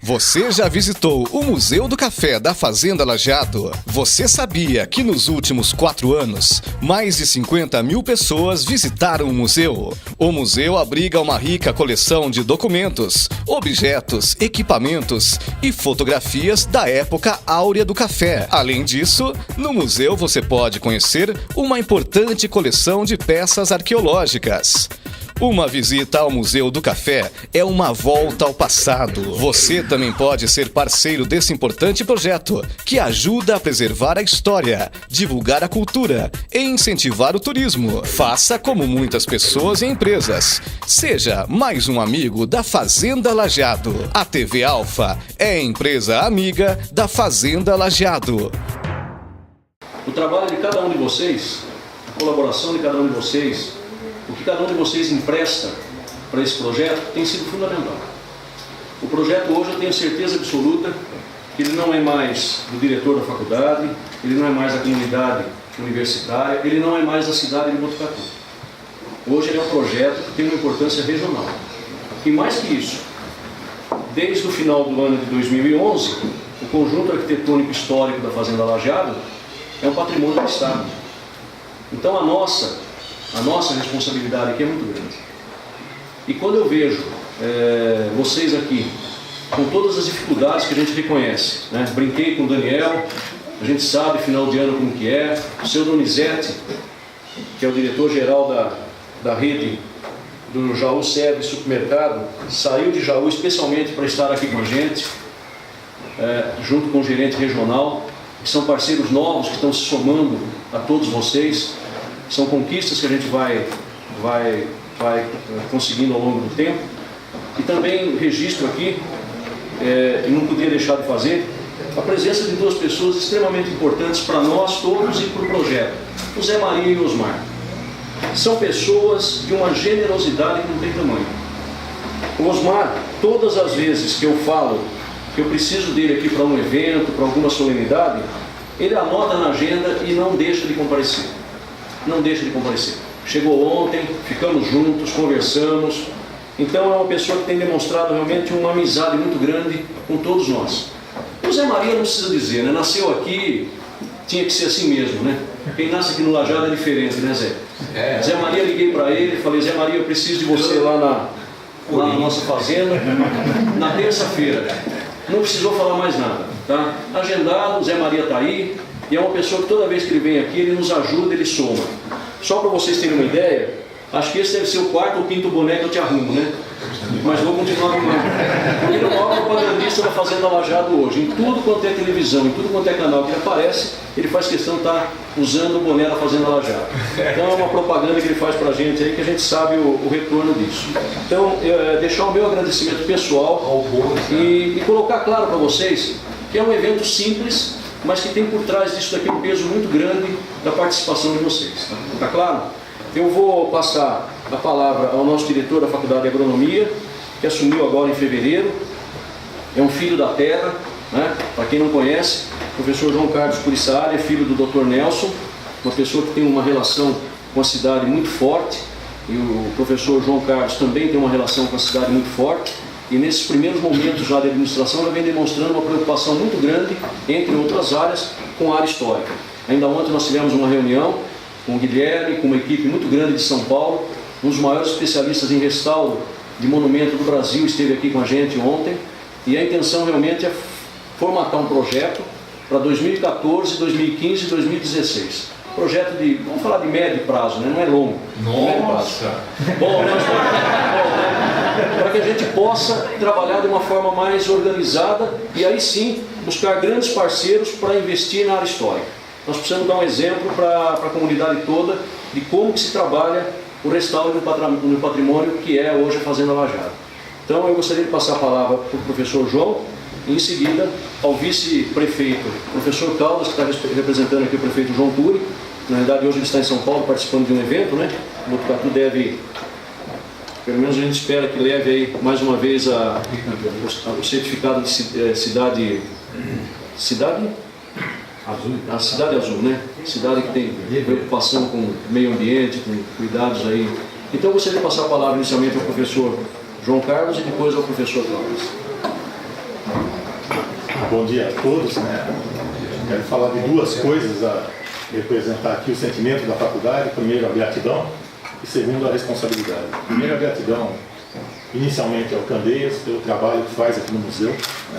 Você já visitou o Museu do Café da Fazenda Lajeado? Você sabia que nos últimos 4 anos, mais de 50 mil pessoas visitaram o museu? O museu abriga uma rica coleção de documentos, objetos, equipamentos e fotografias da época áurea do café. Além disso, no museu você pode conhecer uma importante coleção de peças arqueológicas. Uma visita ao Museu do Café é uma volta ao passado. Você também pode ser parceiro desse importante projeto, que ajuda a preservar a história, divulgar a cultura e incentivar o turismo. Faça como muitas pessoas e empresas. Seja mais um amigo da Fazenda Lajeado. A TV Alfa é a empresa amiga da Fazenda Lajeado. O trabalho de cada um de vocês, a colaboração de cada um de vocês, o que cada um de vocês empresta para esse projeto tem sido fundamental. O projeto hoje eu tenho certeza absoluta que ele não é mais do diretor da faculdade, ele não é mais da comunidade universitária, ele não é mais da cidade de Botucatu. Hoje ele é um projeto que tem uma importância regional. E mais que isso, desde o final do ano de 2011, o conjunto arquitetônico histórico da Fazenda Lajeado é um patrimônio do Estado. Então a nossa responsabilidade aqui é muito grande. E quando eu vejo vocês aqui, com todas as dificuldades que a gente reconhece, né? Brinquei com o Daniel, a gente sabe final de ano como que é, o seu Donizete, que é o diretor-geral da rede do Jaú Service Supermercado, saiu de Jaú especialmente para estar aqui com a gente, junto com o gerente regional, que são parceiros novos que estão se somando a todos vocês. São conquistas que a gente vai conseguindo ao longo do tempo. E também registro aqui, e não podia deixar de fazer, a presença de 2 pessoas extremamente importantes para nós todos e para o projeto, o Zé Maria e o Osmar. São pessoas de uma generosidade que não tem tamanho. O Osmar, todas as vezes que eu falo que eu preciso dele aqui para um evento, para alguma solenidade, ele anota na agenda e não deixa de comparecer. Não deixa de comparecer. Chegou ontem, ficamos juntos, conversamos. Então é uma pessoa que tem demonstrado realmente uma amizade muito grande com todos nós. O Zé Maria não precisa dizer, né? Nasceu aqui, tinha que ser assim mesmo, né? Quem nasce aqui no Lajeado é diferente, né, Zé? Zé Maria, liguei para ele, falei: Zé Maria, eu preciso de você lá na nossa fazenda, na terça-feira. Não precisou falar mais nada, tá? Agendado, o Zé Maria está aí. E é uma pessoa que toda vez que ele vem aqui, ele nos ajuda, ele soma. Só para vocês terem uma ideia, acho que esse deve ser o 4º ou 5º boné que eu te arrumo, né? Mas vou continuar arrumando. Porque ele é o maior propagandista da Fazenda Lajeado hoje. Em tudo quanto é televisão, em tudo quanto é canal que ele aparece, ele faz questão de estar usando o boné da Fazenda Lajeado. Então é uma propaganda que ele faz para a gente aí, que a gente sabe o retorno disso. Então, deixar o meu agradecimento pessoal e colocar claro para vocês que é um evento simples, mas que tem por trás disso daqui um peso muito grande da participação de vocês. Tá claro? Eu vou passar a palavra ao nosso diretor da Faculdade de Agronomia, que assumiu agora em fevereiro. É um filho da terra, né? Para quem não conhece, o professor João Carlos Curissari é filho do Dr. Nelson, uma pessoa que tem uma relação com a cidade muito forte, e o professor João Carlos também tem uma relação com a cidade muito forte. E nesses primeiros momentos já de administração, já vem demonstrando uma preocupação muito grande, entre outras áreas, com a área histórica. Ainda ontem nós tivemos uma reunião com o Guilherme, com uma equipe muito grande de São Paulo, um dos maiores especialistas em restauro de monumento do Brasil esteve aqui com a gente ontem, e a intenção realmente é formatar um projeto para 2014, 2015 e 2016. Projeto de, vamos falar de médio prazo, né? Não é longo. Nossa! Bom, para que a gente possa trabalhar de uma forma mais organizada e aí sim buscar grandes parceiros para investir na área histórica. Nós precisamos dar um exemplo para a comunidade toda de como que se trabalha o restauro do patrimônio que é hoje a Fazenda Lajeado. Então eu gostaria de passar a palavra para o professor João e em seguida ao vice-prefeito, professor Caldas, que está representando aqui o prefeito João Turi. Na verdade hoje ele está em São Paulo participando de um evento, né? O Botucatu deve, pelo menos a gente espera que leve aí mais uma vez o certificado de cidade azul. A cidade azul, né? Cidade que tem preocupação com o meio ambiente, com cuidados aí. Então eu gostaria de passar a palavra inicialmente ao professor João Carlos e depois ao professor Caldas. Bom dia a todos, né? Quero falar de duas coisas a representar aqui o sentimento da faculdade. Primeiro, a gratidão e segundo, a responsabilidade. Primeiro, a gratidão, inicialmente, ao Candeias pelo trabalho que faz aqui no museu, né?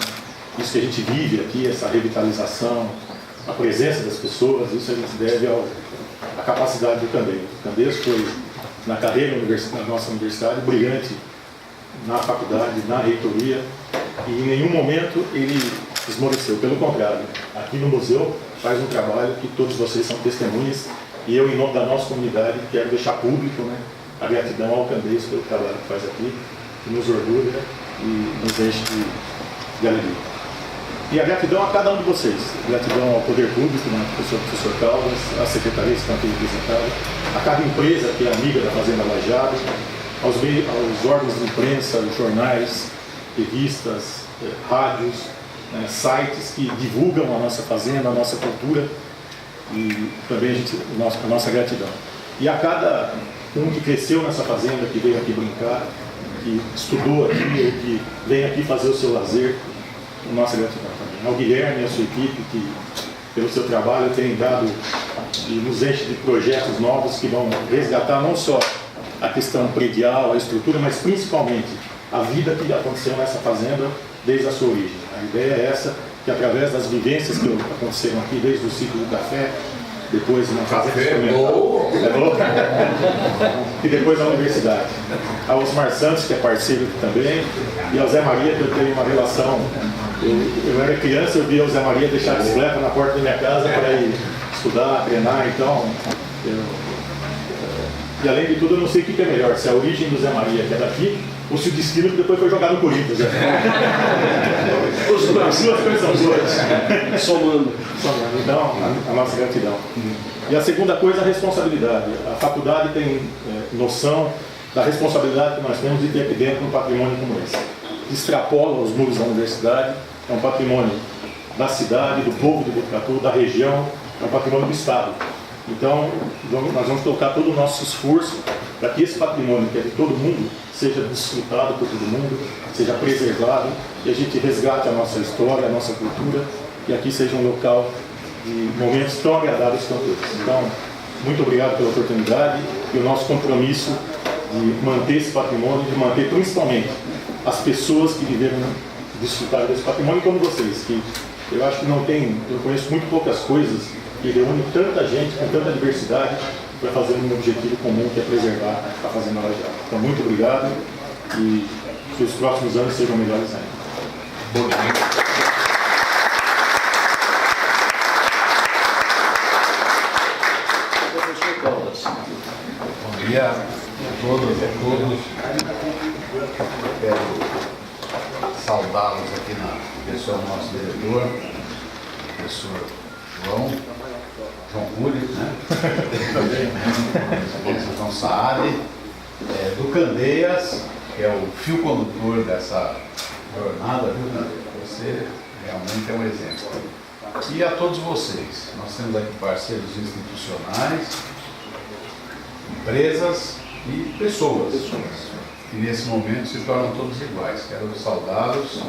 Isso que a gente vive aqui, essa revitalização, a presença das pessoas, isso a gente deve à capacidade do Candeias. O Candeias foi, na carreira na nossa universidade, brilhante na faculdade, na reitoria, e em nenhum momento ele esmoreceu. Pelo contrário, aqui no museu faz um trabalho que todos vocês são testemunhas, e eu, em nome da nossa comunidade, quero deixar público, né, a gratidão ao Candeias pelo trabalho que faz aqui, que nos orgulha e nos enche de alegria. E a gratidão a cada um de vocês, gratidão ao Poder Público, né, professor Caldas, à Secretaria que estão aqui representada, a cada empresa que é amiga da Fazenda Lajeado, aos órgãos de imprensa, os jornais, revistas, rádios, sites que divulgam a nossa fazenda, a nossa cultura, e também a nossa gratidão. E a cada um que cresceu nessa fazenda, que veio aqui brincar, que estudou aqui, que vem aqui fazer o seu lazer, nossa gratidão também. Ao Guilherme e a sua equipe, que pelo seu trabalho tem dado e nos enche de projetos novos que vão resgatar não só a questão predial, a estrutura, mas principalmente a vida que aconteceu nessa fazenda desde a sua origem. A ideia é essa, que através das vivências que aconteceram aqui, desde o ciclo do café, depois na fazenda experimental, e depois na universidade. Ao Osmar Santos, que é parceiro aqui também, e ao Zé Maria, que eu tenho uma relação. Eu era criança, eu via o Zé Maria deixar a bicicleta na porta da minha casa para ir estudar, treinar, então... E além de tudo, eu não sei o que é melhor, se é a origem do Zé Maria, que é daqui, ou se o destino que depois foi jogar no Corinthians. As duas coisas são boas. Somando. Então, a nossa gratidão. E a segunda coisa, a responsabilidade. A faculdade tem noção da responsabilidade que nós temos de ter aqui dentro um patrimônio como esse. Extrapola os muros da universidade, é um patrimônio da cidade, do povo de Botucatu, da região, é um patrimônio do Estado. Então, nós vamos colocar todo o nosso esforço para que esse patrimônio, que é de todo mundo, seja desfrutado por todo mundo, seja preservado, e a gente resgate a nossa história, a nossa cultura, e aqui seja um local de momentos tão agradáveis quanto esses. Então, muito obrigado pela oportunidade e o nosso compromisso de manter esse patrimônio, de manter principalmente as pessoas que viveram desfrutar desse patrimônio, como vocês, que eu acho que não tem, eu conheço muito poucas coisas que reúne tanta gente com tanta diversidade para fazer um objetivo comum, que é preservar a Fazenda Lajeado. Então, muito obrigado e que os próximos anos sejam melhores ainda. Professor Caldas. Bom dia a todos e a todos. Quero saudá-los aqui na pessoa do nosso diretor, professor João Curi, né? João Saad, do Candeias, que é o fio condutor dessa jornada, viu, Candeias? Você realmente é um exemplo. E a todos vocês, nós temos aqui parceiros institucionais, empresas e pessoas, que nesse momento se tornam todos iguais. Quero saudá-los.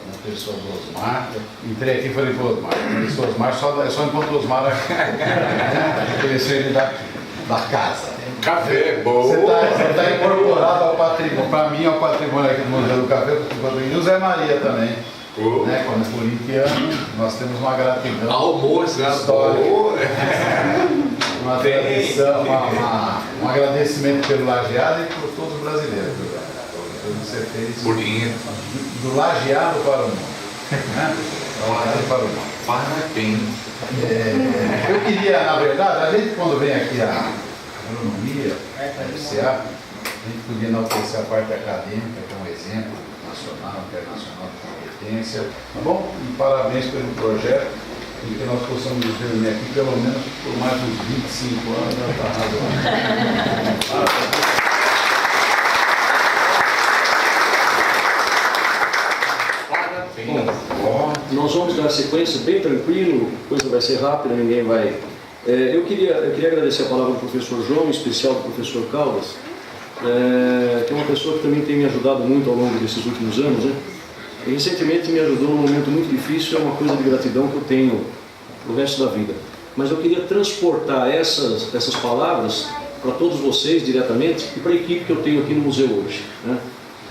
Na pessoa do Osmar, entrei aqui e falei para o Osmar, conheci o Osmar, só encontro o Osmar aqui, conheci ele da casa. Café, boa! Você está incorporado ao patrimônio, para mim, ao patrimônio aqui do Museu do Café, e o Zé Maria também. Né? Como corintiano, nós temos uma gratidão. Almoço, histórica. Uma tradição, um agradecimento pelo Lajeado e por todos os brasileiros. Você fez bonito. Do Lajeado para o mundo. Né? Do Lajeado para o mundo. Parabéns. Eu queria, na verdade, a gente quando vem aqui a agronomia, a FCA, a gente podia enaltecer a parte acadêmica, que é um exemplo nacional, internacional de competência. Tá bom? E parabéns pelo projeto, em que nós possamos nos reunir aqui pelo menos por mais uns 25 anos. Parabéns. Bom, nós vamos dar sequência bem tranquilo, a coisa vai ser rápida, ninguém vai... Eu queria agradecer a palavra do professor João, em especial do professor Caldas, que é uma pessoa que também tem me ajudado muito ao longo desses últimos anos, né? e recentemente me ajudou num momento muito difícil, é uma coisa de gratidão que eu tenho o resto da vida. Mas eu queria transportar essas palavras para todos vocês diretamente e para a equipe que eu tenho aqui no museu hoje, né?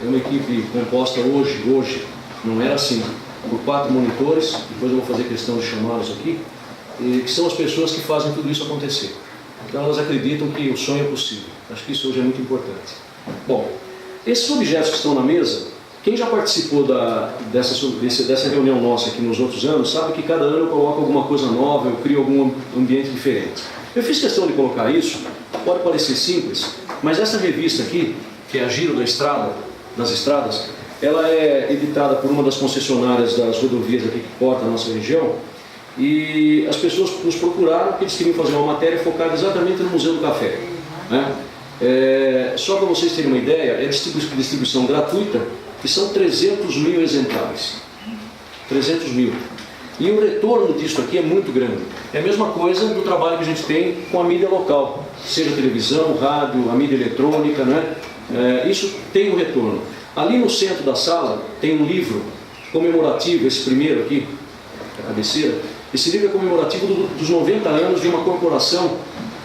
É uma equipe composta hoje, não era assim, por 4 monitores, depois eu vou fazer questão de chamá-los aqui, que são as pessoas que fazem tudo isso acontecer. Então elas acreditam que o sonho é possível. Acho que isso hoje é muito importante. Bom, esses objetos que estão na mesa, quem já participou dessa reunião nossa aqui nos outros anos, sabe que cada ano eu coloco alguma coisa nova, eu crio algum ambiente diferente. Eu fiz questão de colocar isso, pode parecer simples, mas essa revista aqui, que é a Giro das Estradas, ela é editada por uma das concessionárias das rodovias aqui que corta a nossa região, e as pessoas nos procuraram porque eles queriam fazer uma matéria focada exatamente no Museu do Café, né? Só para vocês terem uma ideia, é distribuição gratuita, que são 300 mil exemplares. 300 mil. E o retorno disso aqui é muito grande. É a mesma coisa do trabalho que a gente tem com a mídia local, seja televisão, rádio, a mídia eletrônica, né? Isso tem um retorno. Ali no centro da sala tem um livro comemorativo, esse primeiro aqui, a cabeceira. Esse livro é comemorativo dos 90 anos de uma corporação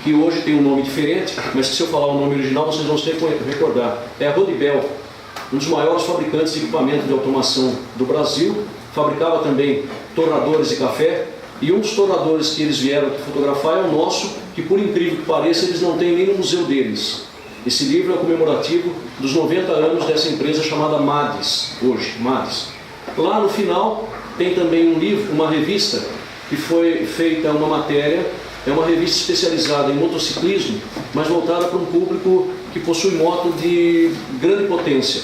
que hoje tem um nome diferente, mas que se eu falar o nome original vocês vão se recordar. É a Rodibel, um dos maiores fabricantes de equipamento de automação do Brasil. Fabricava também torradores de café, e um dos torradores que eles vieram fotografar é o nosso, que por incrível que pareça eles não têm nem no museu deles. Esse livro é comemorativo dos 90 anos dessa empresa chamada MADES, hoje, MADES. Lá no final tem também um livro, uma revista, que foi feita uma matéria, é uma revista especializada em motociclismo, mas voltada para um público que possui moto de grande potência.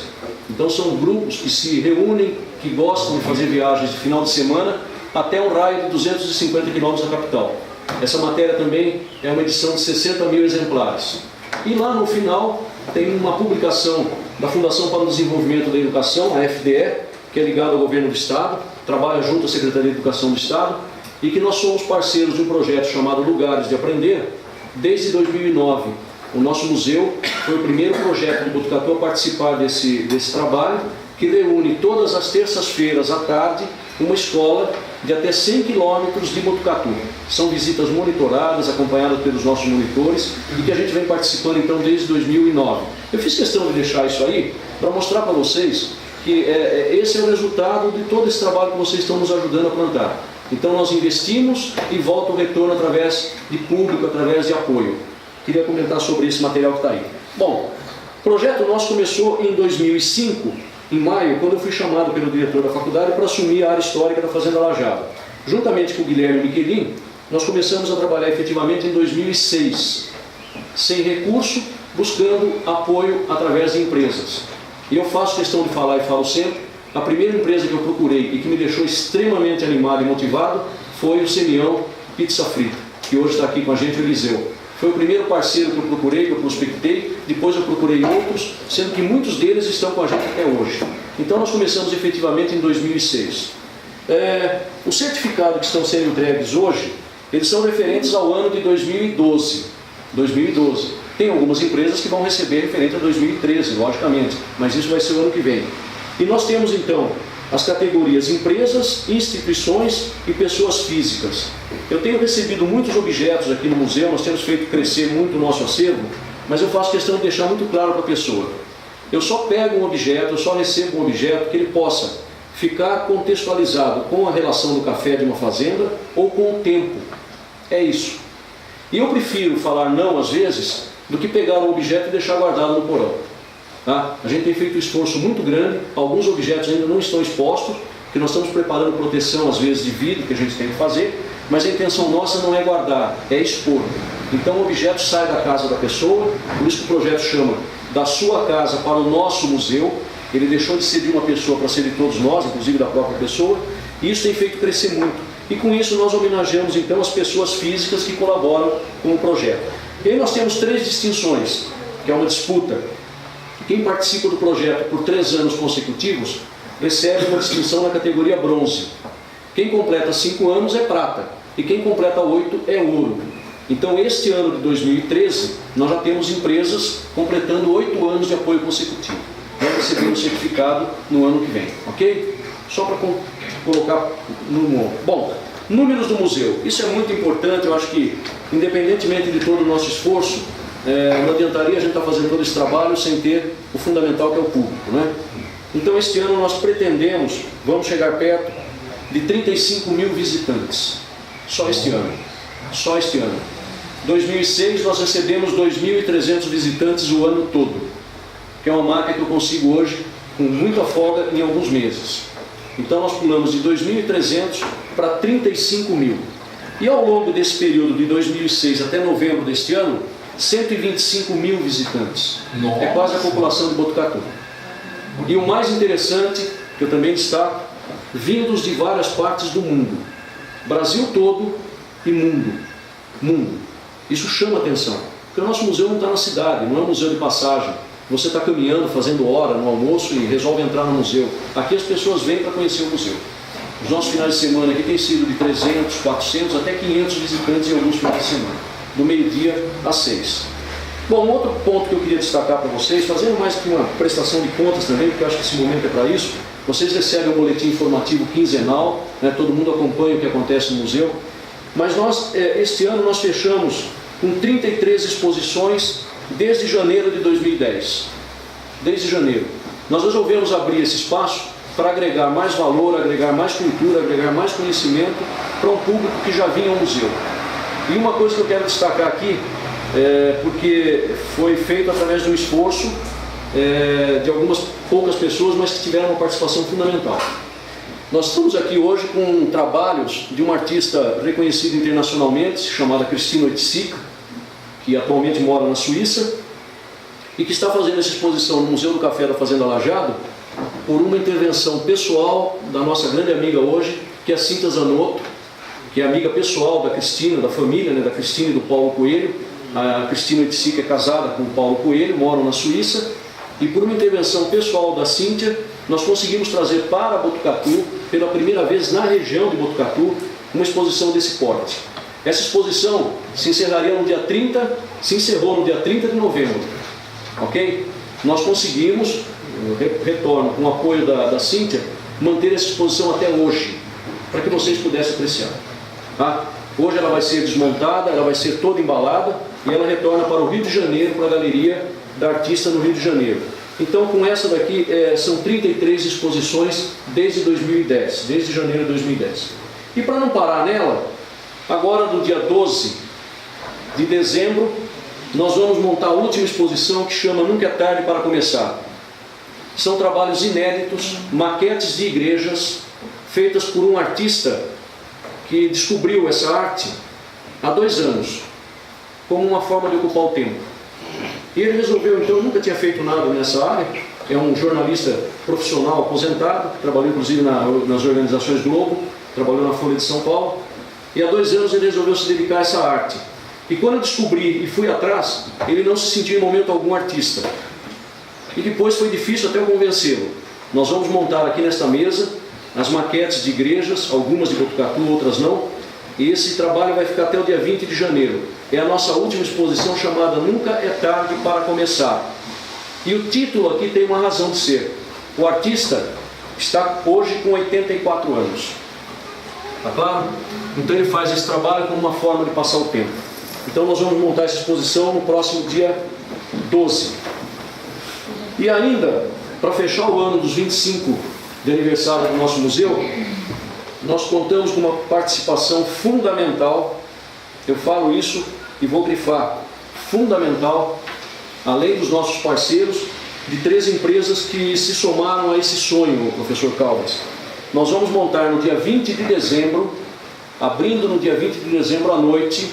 Então são grupos que se reúnem, que gostam de fazer viagens de final de semana até um raio de 250 km da capital. Essa matéria também é uma edição de 60 mil exemplares. E lá no final tem uma publicação da Fundação para o Desenvolvimento da Educação, a FDE, que é ligada ao governo do Estado, trabalha junto à Secretaria de Educação do Estado, e que nós somos parceiros de um projeto chamado Lugares de Aprender desde 2009. O nosso museu foi o primeiro projeto de Botucatu a participar desse trabalho, que reúne todas as terças-feiras à tarde uma escola de até 100 quilômetros de Botucatu. São visitas monitoradas, acompanhadas pelos nossos monitores, e que a gente vem participando então desde 2009. Eu fiz questão de deixar isso aí para mostrar para vocês que esse é o resultado de todo esse trabalho que vocês estão nos ajudando a plantar. Então nós investimos e volta o retorno através de público, através de apoio. Queria comentar sobre esse material que está aí. Bom, o projeto nosso começou em 2005, em maio, quando eu fui chamado pelo diretor da faculdade para assumir a área histórica da Fazenda Lajado. Juntamente com o Guilherme Michelin, nós começamos a trabalhar efetivamente em 2006, sem recurso, buscando apoio através de empresas. E eu faço questão de falar e falo sempre, a primeira empresa que eu procurei e que me deixou extremamente animado e motivado foi o Semião Pizza Frita, que hoje está aqui com a gente, o Eliseu. Foi o primeiro parceiro que eu procurei, que eu prospectei, depois eu procurei outros, sendo que muitos deles estão com a gente até hoje. Então nós começamos efetivamente em 2006. Os certificados que estão sendo entregues hoje, eles são referentes ao ano de 2012. Tem algumas empresas que vão receber referente a 2013, logicamente, mas isso vai ser o ano que vem. E nós temos então as categorias empresas, instituições e pessoas físicas. Eu tenho recebido muitos objetos aqui no museu, nós temos feito crescer muito o nosso acervo, mas eu faço questão de deixar muito claro para a pessoa. Eu só pego um objeto, eu só recebo um objeto que ele possa ficar contextualizado com a relação do café de uma fazenda ou com o tempo. É isso. E eu prefiro falar não às vezes do que pegar um objeto e deixar guardado no porão. Tá? A gente tem feito um esforço muito grande, alguns objetos ainda não estão expostos, porque nós estamos preparando proteção às vezes de vidro que a gente tem que fazer, mas a intenção nossa não é guardar, é expor. Então o objeto sai da casa da pessoa, por isso que o projeto chama da sua casa para o nosso museu. Ele deixou de ser de uma pessoa para ser de todos nós, inclusive da própria pessoa, e isso tem feito crescer muito. E com isso nós homenageamos então as pessoas físicas que colaboram com o projeto. E aí nós temos 3 distinções, que é uma disputa. Quem participa do projeto por 3 anos consecutivos recebe uma distinção na categoria bronze. Quem completa 5 anos é prata, e quem completa 8 é ouro. Então este ano de 2013, nós já temos empresas completando 8 anos de apoio consecutivo. Vamos receber um certificado no ano que vem, ok? Só para colocar no... Bom, números do museu. Isso é muito importante, eu acho que, independentemente de todo o nosso esforço, não adiantaria a gente estar fazendo todo esse trabalho sem ter o fundamental, que é o público, né? Então, este ano nós pretendemos, vamos chegar perto de 35 mil visitantes. Só este ano. Só este ano. 2006 nós recebemos 2.300 visitantes o ano todo, que é uma marca que eu consigo hoje com muita folga em alguns meses. Então nós pulamos de 2.300 para 35 mil. E ao longo desse período de 2006 até novembro deste ano, 125 mil visitantes. Nossa. É quase a população de Botucatu. E o mais interessante, que eu também destaco, vindos de várias partes do mundo. Brasil todo e mundo. Mundo. Isso chama atenção. Porque o nosso museu não está na cidade, não é um museu de passagem. Você está caminhando, fazendo hora no almoço e resolve entrar no museu. Aqui as pessoas vêm para conhecer o museu. Os nossos finais de semana aqui têm sido de 300, 400 até 500 visitantes em alguns finais de semana, do meio-dia às 6. Bom, um outro ponto que eu queria destacar para vocês, fazendo mais que uma prestação de contas também, porque eu acho que esse momento é para isso. Vocês recebem um boletim informativo quinzenal, né, todo mundo acompanha o que acontece no museu. Mas nós, este ano, nós fechamos com 33 exposições desde janeiro de 2010. Desde janeiro. Nós resolvemos abrir esse espaço para agregar mais valor, agregar mais cultura, agregar mais conhecimento para um público que já vinha ao museu. E uma coisa que eu quero destacar aqui, porque foi feito através de um esforço de algumas poucas pessoas, mas que tiveram uma participação fundamental. Nós estamos aqui hoje com trabalhos de uma artista reconhecida internacionalmente, chamada Cristina Oiticica, que atualmente mora na Suíça, e que está fazendo essa exposição no Museu do Café da Fazenda Lajado por uma intervenção pessoal da nossa grande amiga hoje, que é a Cíntia Zanotto, que é amiga pessoal da Cristina, da família, né, da Cristina e do Paulo Coelho. A Cristina Oiticica é casada com o Paulo Coelho, moram na Suíça, e por uma intervenção pessoal da Cíntia, nós conseguimos trazer para Botucatu, pela primeira vez na região de Botucatu, uma exposição desse porte. Essa exposição se encerraria no dia 30, se encerrou no dia 30 de novembro, ok? Nós conseguimos, retorno com o apoio da Cíntia, manter essa exposição até hoje, para que vocês pudessem apreciar. Tá? Hoje ela vai ser desmontada, ela vai ser toda embalada, e ela retorna para o Rio de Janeiro, para a Galeria da Artista no Rio de Janeiro. Então, com essa daqui, são 33 exposições desde 2010, desde janeiro de 2010. E para não parar nela, agora no dia 12 de dezembro, nós vamos montar a última exposição que chama Nunca é Tarde para Começar. São trabalhos inéditos, maquetes de igrejas, feitas por um artista que descobriu essa arte há 2 anos, como uma forma de ocupar o tempo. E ele resolveu, então, nunca tinha feito nada nessa área, é um jornalista profissional aposentado, que trabalhou inclusive nas organizações Globo, trabalhou na Folha de São Paulo, e há 2 anos ele resolveu se dedicar a essa arte. E quando eu descobri e fui atrás, ele não se sentia em momento algum artista. E depois foi difícil até eu convencê-lo. Nós vamos montar aqui nesta mesa as maquetes de igrejas, algumas de Botucatu, outras não, e esse trabalho vai ficar até o dia 20 de janeiro. É a nossa última exposição chamada Nunca é Tarde para Começar. E o título aqui tem uma razão de ser. O artista está hoje com 84 anos. Está claro? Então ele faz esse trabalho como uma forma de passar o tempo. Então nós vamos montar essa exposição no próximo dia 12. E ainda, para fechar o ano dos 25 de aniversário do nosso museu, nós contamos com uma participação fundamental, eu falo isso e vou grifar, fundamental, além dos nossos parceiros, de 3 empresas que se somaram a esse sonho, professor Caldas. Nós vamos montar no dia 20 de dezembro, abrindo no dia 20 de dezembro à noite,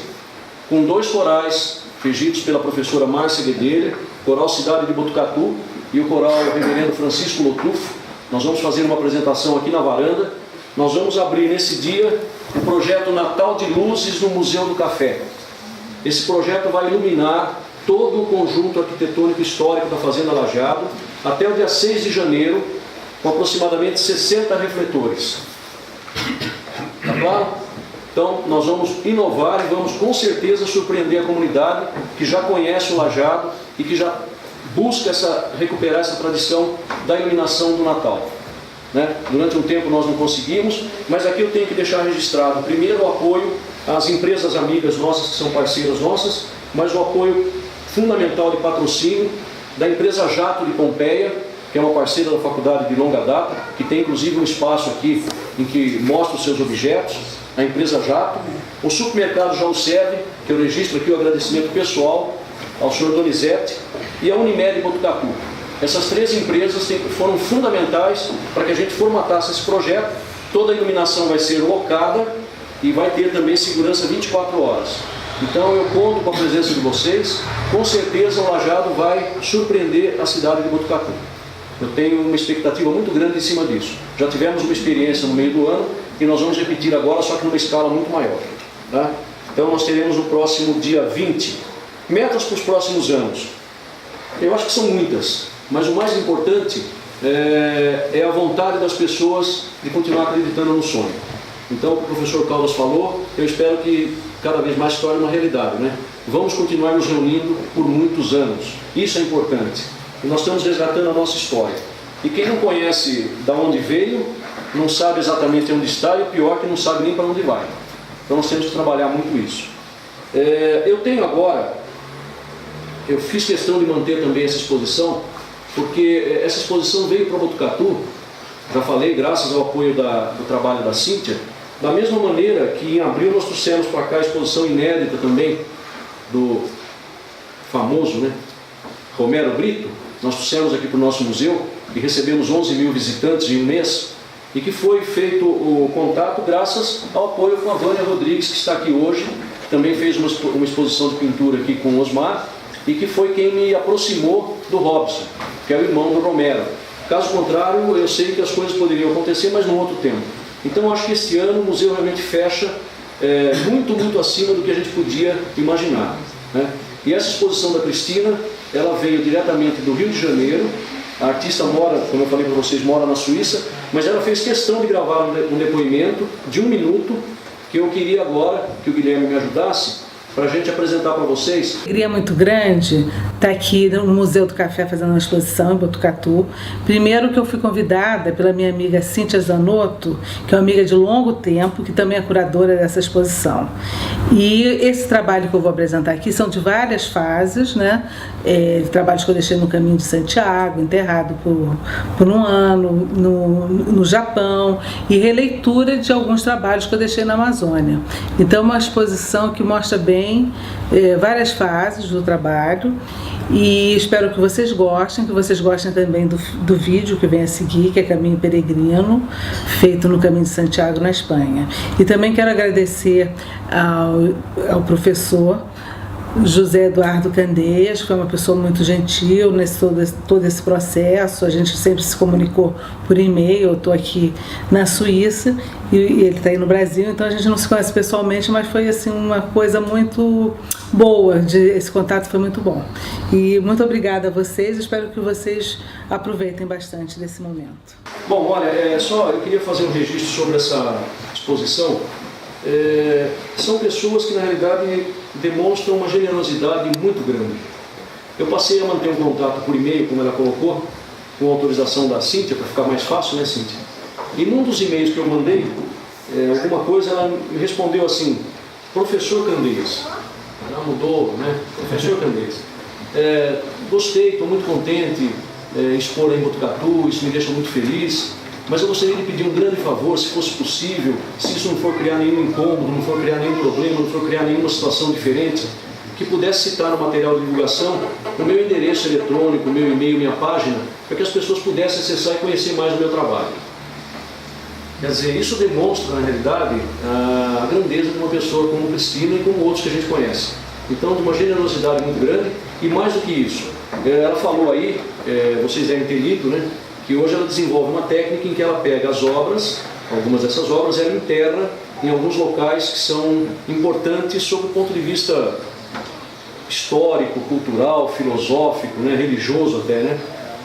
com 2 corais regidos pela professora Márcia Guedelha, Coral Cidade de Botucatu e o Coral Reverendo Francisco Lotufo. Nós vamos fazer uma apresentação aqui na varanda. Nós vamos abrir nesse dia o projeto Natal de Luzes no Museu do Café. Esse projeto vai iluminar todo o conjunto arquitetônico histórico da Fazenda Lajado até o dia 6 de janeiro, com aproximadamente 60 refletores. Tá claro? Então, nós vamos inovar e vamos com certeza surpreender a comunidade que já conhece o Lajado e que já busca recuperar essa tradição da iluminação do Natal. né? Durante um tempo nós não conseguimos, mas aqui eu tenho que deixar registrado, primeiro, o apoio às empresas amigas nossas, que são parceiras nossas, mas o apoio fundamental de patrocínio da empresa Jato de Pompeia, que é uma parceira da faculdade de longa data, que tem inclusive um espaço aqui em que mostra os seus objetos, a empresa Jato, o supermercado João Serve, que eu registro aqui o agradecimento pessoal ao senhor Donizete, e a Unimed Botucatu. Essas 3 empresas foram fundamentais para que a gente formatasse esse projeto. Toda a iluminação vai ser locada e vai ter também segurança 24 horas. Então eu conto com a presença de vocês, com certeza o Lajado vai surpreender a cidade de Botucatu. Eu tenho uma expectativa muito grande em cima disso. Já tivemos uma experiência no meio do ano e nós vamos repetir agora, só que numa escala muito maior. Tá? Então nós teremos no próximo dia 20, metas para os próximos anos. Eu acho que são muitas, mas o mais importante é a vontade das pessoas de continuar acreditando no sonho. Então o que o professor Caldas falou, eu espero que cada vez mais se torne uma realidade, né? Vamos continuar nos reunindo por muitos anos, isso é importante. E nós estamos resgatando a nossa história. E quem não conhece de onde veio, não sabe exatamente onde está, e o pior é que não sabe nem para onde vai. Então nós temos que trabalhar muito isso. Eu tenho agora, eu fiz questão de manter também essa exposição, porque essa exposição veio para Botucatu, já falei, graças ao apoio do trabalho da Cíntia, da mesma maneira que em abril nós trouxemos para cá a exposição inédita também, do famoso, né, Romero Brito. Nós trouxemos aqui para o nosso museu e recebemos 11 mil visitantes em um mês, e que foi feito o contato graças ao apoio com a Vânia Rodrigues, que está aqui hoje, que também fez uma exposição de pintura aqui com o Osmar, e que foi quem me aproximou do Robson, que é o irmão do Romero. Caso contrário, eu sei que as coisas poderiam acontecer, mas num outro tempo. Então, acho que este ano o museu realmente fecha muito acima do que a gente podia imaginar, né? E essa exposição da Cristina, ela veio diretamente do Rio de Janeiro. A artista mora, como eu falei para vocês, mora na Suíça, mas ela fez questão de gravar um depoimento de 1 minuto, que eu queria agora que o Guilherme me ajudasse, para a gente apresentar para vocês. Alegria muito grande estar aqui no Museu do Café fazendo uma exposição em Botucatu. Primeiro que eu fui convidada pela minha amiga Cíntia Zanotto, que é uma amiga de longo tempo, que também é curadora dessa exposição. E esse trabalho que eu vou apresentar aqui são de várias fases, né? Trabalhos que eu deixei no Caminho de Santiago, enterrado por um ano, no Japão, e releitura de alguns trabalhos que eu deixei na Amazônia. Então, uma exposição que mostra bem várias fases do trabalho, e espero que vocês gostem também do vídeo que vem a seguir, que é Caminho Peregrino, feito no Caminho de Santiago, na Espanha. E também quero agradecer ao professor José Eduardo Candeias, que foi uma pessoa muito gentil nesse todo esse processo. A gente sempre se comunicou por e-mail. Eu estou aqui na Suíça e ele está aí no Brasil, então a gente não se conhece pessoalmente, mas foi assim uma coisa muito boa, esse contato foi muito bom. E muito obrigada a vocês, espero que vocês aproveitem bastante desse momento. Bom, olha, eu queria fazer um registro sobre essa exposição. São pessoas que na realidade demonstram uma generosidade muito grande. Eu passei a manter um contato por e-mail, como ela colocou, com autorização da Cíntia, para ficar mais fácil, né, Cíntia? E num dos e-mails que eu mandei, alguma coisa, ela me respondeu assim: professor Candeias. Ela mudou, né? Professor Candeias. Gostei, estou muito contente expor aí em Botucatu, isso me deixa muito feliz. Mas eu gostaria de pedir um grande favor, se fosse possível, se isso não for criar nenhum incômodo, não for criar nenhum problema, não for criar nenhuma situação diferente, que pudesse citar no material de divulgação o meu endereço eletrônico, o meu e-mail, minha página, para que as pessoas pudessem acessar e conhecer mais o meu trabalho. Quer dizer, isso demonstra, na realidade, a grandeza de uma pessoa como Cristina e como outros que a gente conhece. Então, de uma generosidade muito grande, e mais do que isso, ela falou aí, vocês devem ter lido, né? Que hoje ela desenvolve uma técnica em que ela pega as obras, algumas dessas obras, ela enterra em alguns locais que são importantes sob o ponto de vista histórico, cultural, filosófico, né, religioso até, né?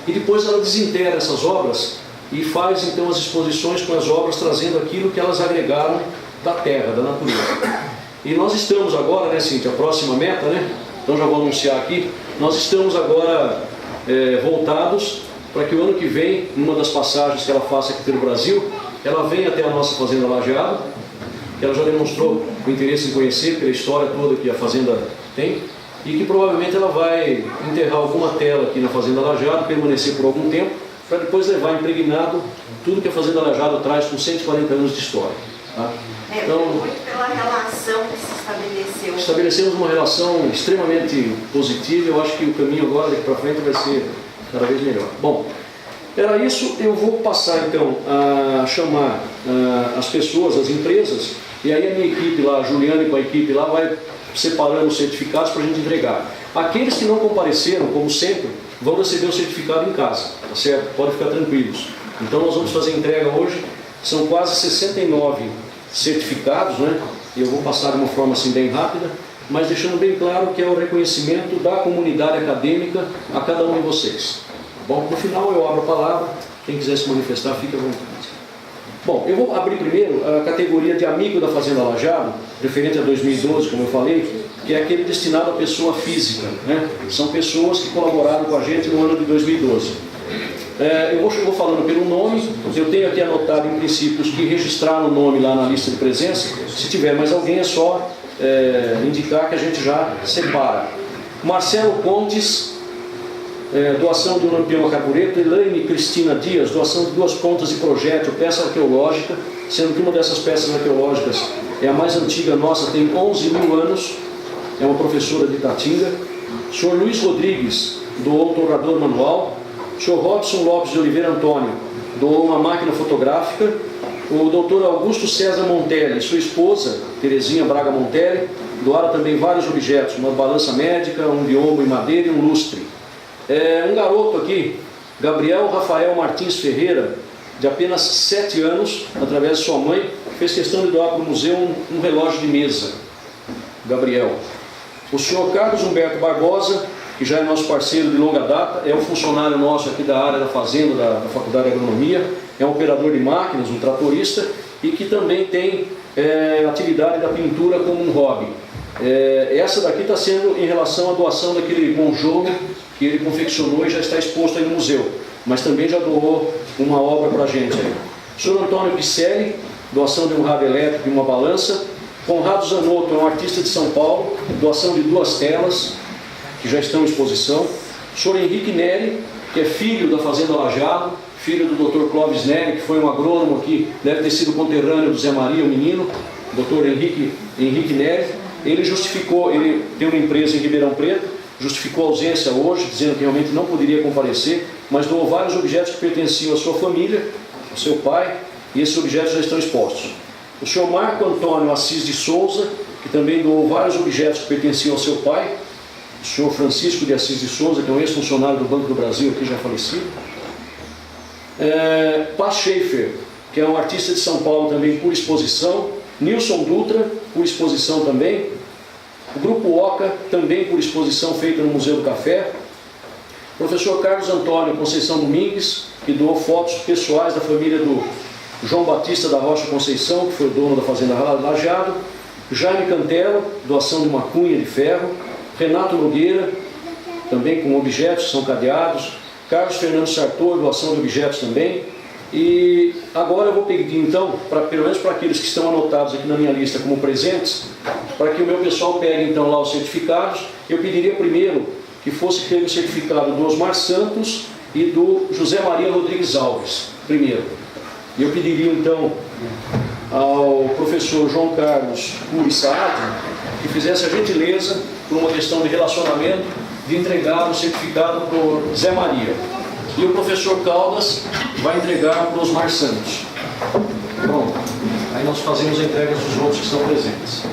E depois ela desenterra essas obras e faz então as exposições com as obras, trazendo aquilo que elas agregaram da terra, da natureza. E nós estamos agora, né, Cíntia, a próxima meta, né? Então já vou anunciar aqui, nós estamos agora voltados para que o ano que vem, numa das passagens que ela faça aqui pelo Brasil, ela venha até a nossa Fazenda Lajeado, que ela já demonstrou o interesse em conhecer pela história toda que a Fazenda tem, e que provavelmente ela vai enterrar alguma tela aqui na Fazenda Lajeado, permanecer por algum tempo, para depois levar impregnado tudo que a Fazenda Lajeado traz com 140 anos de história. Tá? Então, muito pela relação que se estabeleceu. Estabelecemos uma relação extremamente positiva. Eu acho que o caminho agora, daqui para frente, vai ser cada vez melhor. Bom, era isso. Eu vou passar então a chamar as pessoas, as empresas, e aí a minha equipe lá, a Juliana com a equipe lá, vai separando os certificados para a gente entregar. Aqueles que não compareceram, como sempre, vão receber o certificado em casa, tá certo? Podem ficar tranquilos. Então nós vamos fazer a entrega hoje, são quase 69 certificados, né? Eu vou passar de uma forma assim bem rápida, mas deixando bem claro que é o reconhecimento da comunidade acadêmica a cada um de vocês. Bom, no final eu abro a palavra, quem quiser se manifestar, fique à vontade. Bom, eu vou abrir primeiro a categoria de amigo da Fazenda Lajeado, referente a 2012, como eu falei, que é aquele destinado à pessoa física, né? São pessoas que colaboraram com a gente no ano de 2012. Eu vou falando pelo nome, eu tenho aqui anotado em princípio os que registraram o nome lá na lista de presença. Se tiver mais alguém é só indicar que a gente já separa. Marcelo Pontes, doação de um lampião a carbureto. Elaine Cristina Dias, doação de 2 pontas de projétil, peça arqueológica, sendo que uma dessas peças arqueológicas é a mais antiga nossa, tem 11 mil anos, é uma professora de Tatinga. O senhor Luiz Rodrigues doou um torrador manual. O senhor Robson Lopes de Oliveira Antônio doou uma máquina fotográfica. O doutor Augusto César Montelli e sua esposa, Terezinha Braga Montelli, doaram também vários objetos, uma balança médica, um biombo em madeira e um lustre. Um garoto aqui, Gabriel Rafael Martins Ferreira, de apenas 7 anos, através de sua mãe, fez questão de doar para o museu um relógio de mesa. Gabriel. O senhor Carlos Humberto Barbosa, que já é nosso parceiro de longa data, é um funcionário nosso aqui da área da fazenda, da Faculdade de Agronomia, é um operador de máquinas, um tratorista, e que também tem atividade da pintura como um hobby. Essa daqui está sendo em relação à doação daquele monjogo que ele confeccionou e já está exposto aí no museu, mas também já doou uma obra para a gente aí. O senhor Antônio Picelli, doação de um rádio elétrico e uma balança. Conrado Zanotto é um artista de São Paulo, doação de 2 telas, que já estão em exposição. O senhor Henrique Neri, que é filho da Fazenda Lajeado, filho do Dr. Clóvis Neri, que foi um agrônomo aqui, deve ter sido conterrâneo do Zé Maria, o menino, Dr. Henrique Neri. Ele justificou, ele tem uma empresa em Ribeirão Preto, justificou a ausência hoje, dizendo que realmente não poderia comparecer, mas doou vários objetos que pertenciam à sua família, ao seu pai, e esses objetos já estão expostos. O senhor Marco Antônio Assis de Souza, que também doou vários objetos que pertenciam ao seu pai. O senhor Francisco de Assis de Souza, que é um ex-funcionário do Banco do Brasil, aqui já falecido. Paz Schaefer, que é um artista de São Paulo também por exposição. Nilson Dutra, por exposição também. O Grupo Oca, também por exposição feita no Museu do Café. O professor Carlos Antônio Conceição Domingues, que doou fotos pessoais da família do João Batista da Rocha Conceição, que foi o dono da Fazenda Lajeado. Jaime Cantelo, doação de uma cunha de ferro. Renato Nogueira, também com objetos, são cadeados. Carlos Fernando Sartor, doação de objetos também. E agora eu vou pedir então, pelo menos para aqueles que estão anotados aqui na minha lista como presentes, para que o meu pessoal pegue então lá os certificados. Eu pediria primeiro que fosse pego o certificado do Osmar Santos e do José Maria Rodrigues Alves, primeiro. E eu pediria então ao professor João Carlos Curi Saad que fizesse a gentileza, por uma questão de relacionamento, de entregar o certificado para o Zé Maria. E o professor Caldas vai entregar para os Osmar Santos. Pronto. Aí nós fazemos a entrega dos outros que estão presentes.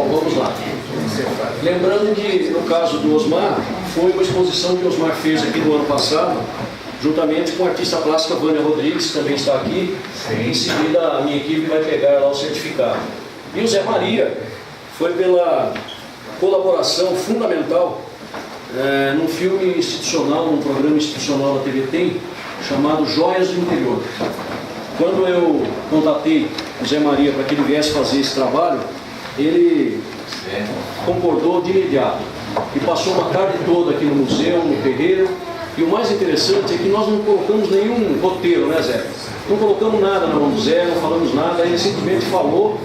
vamos lá. Lembrando que, no caso do Osmar, foi uma exposição que o Osmar fez aqui no ano passado, juntamente com a artista plástica Vânia Rodrigues, que também está aqui. Em seguida, a minha equipe vai pegar lá o certificado. E o Zé Maria foi pela colaboração fundamental num filme institucional, num programa institucional da TV Tem, chamado Joias do Interior. Quando eu contatei o Zé Maria para que ele viesse fazer esse trabalho, ele concordou de imediato e passou uma tarde toda aqui no museu, no terreiro. E o mais interessante é que nós não colocamos nenhum roteiro, né, Zé? Não colocamos nada na mão do Zé, não falamos nada, ele simplesmente falou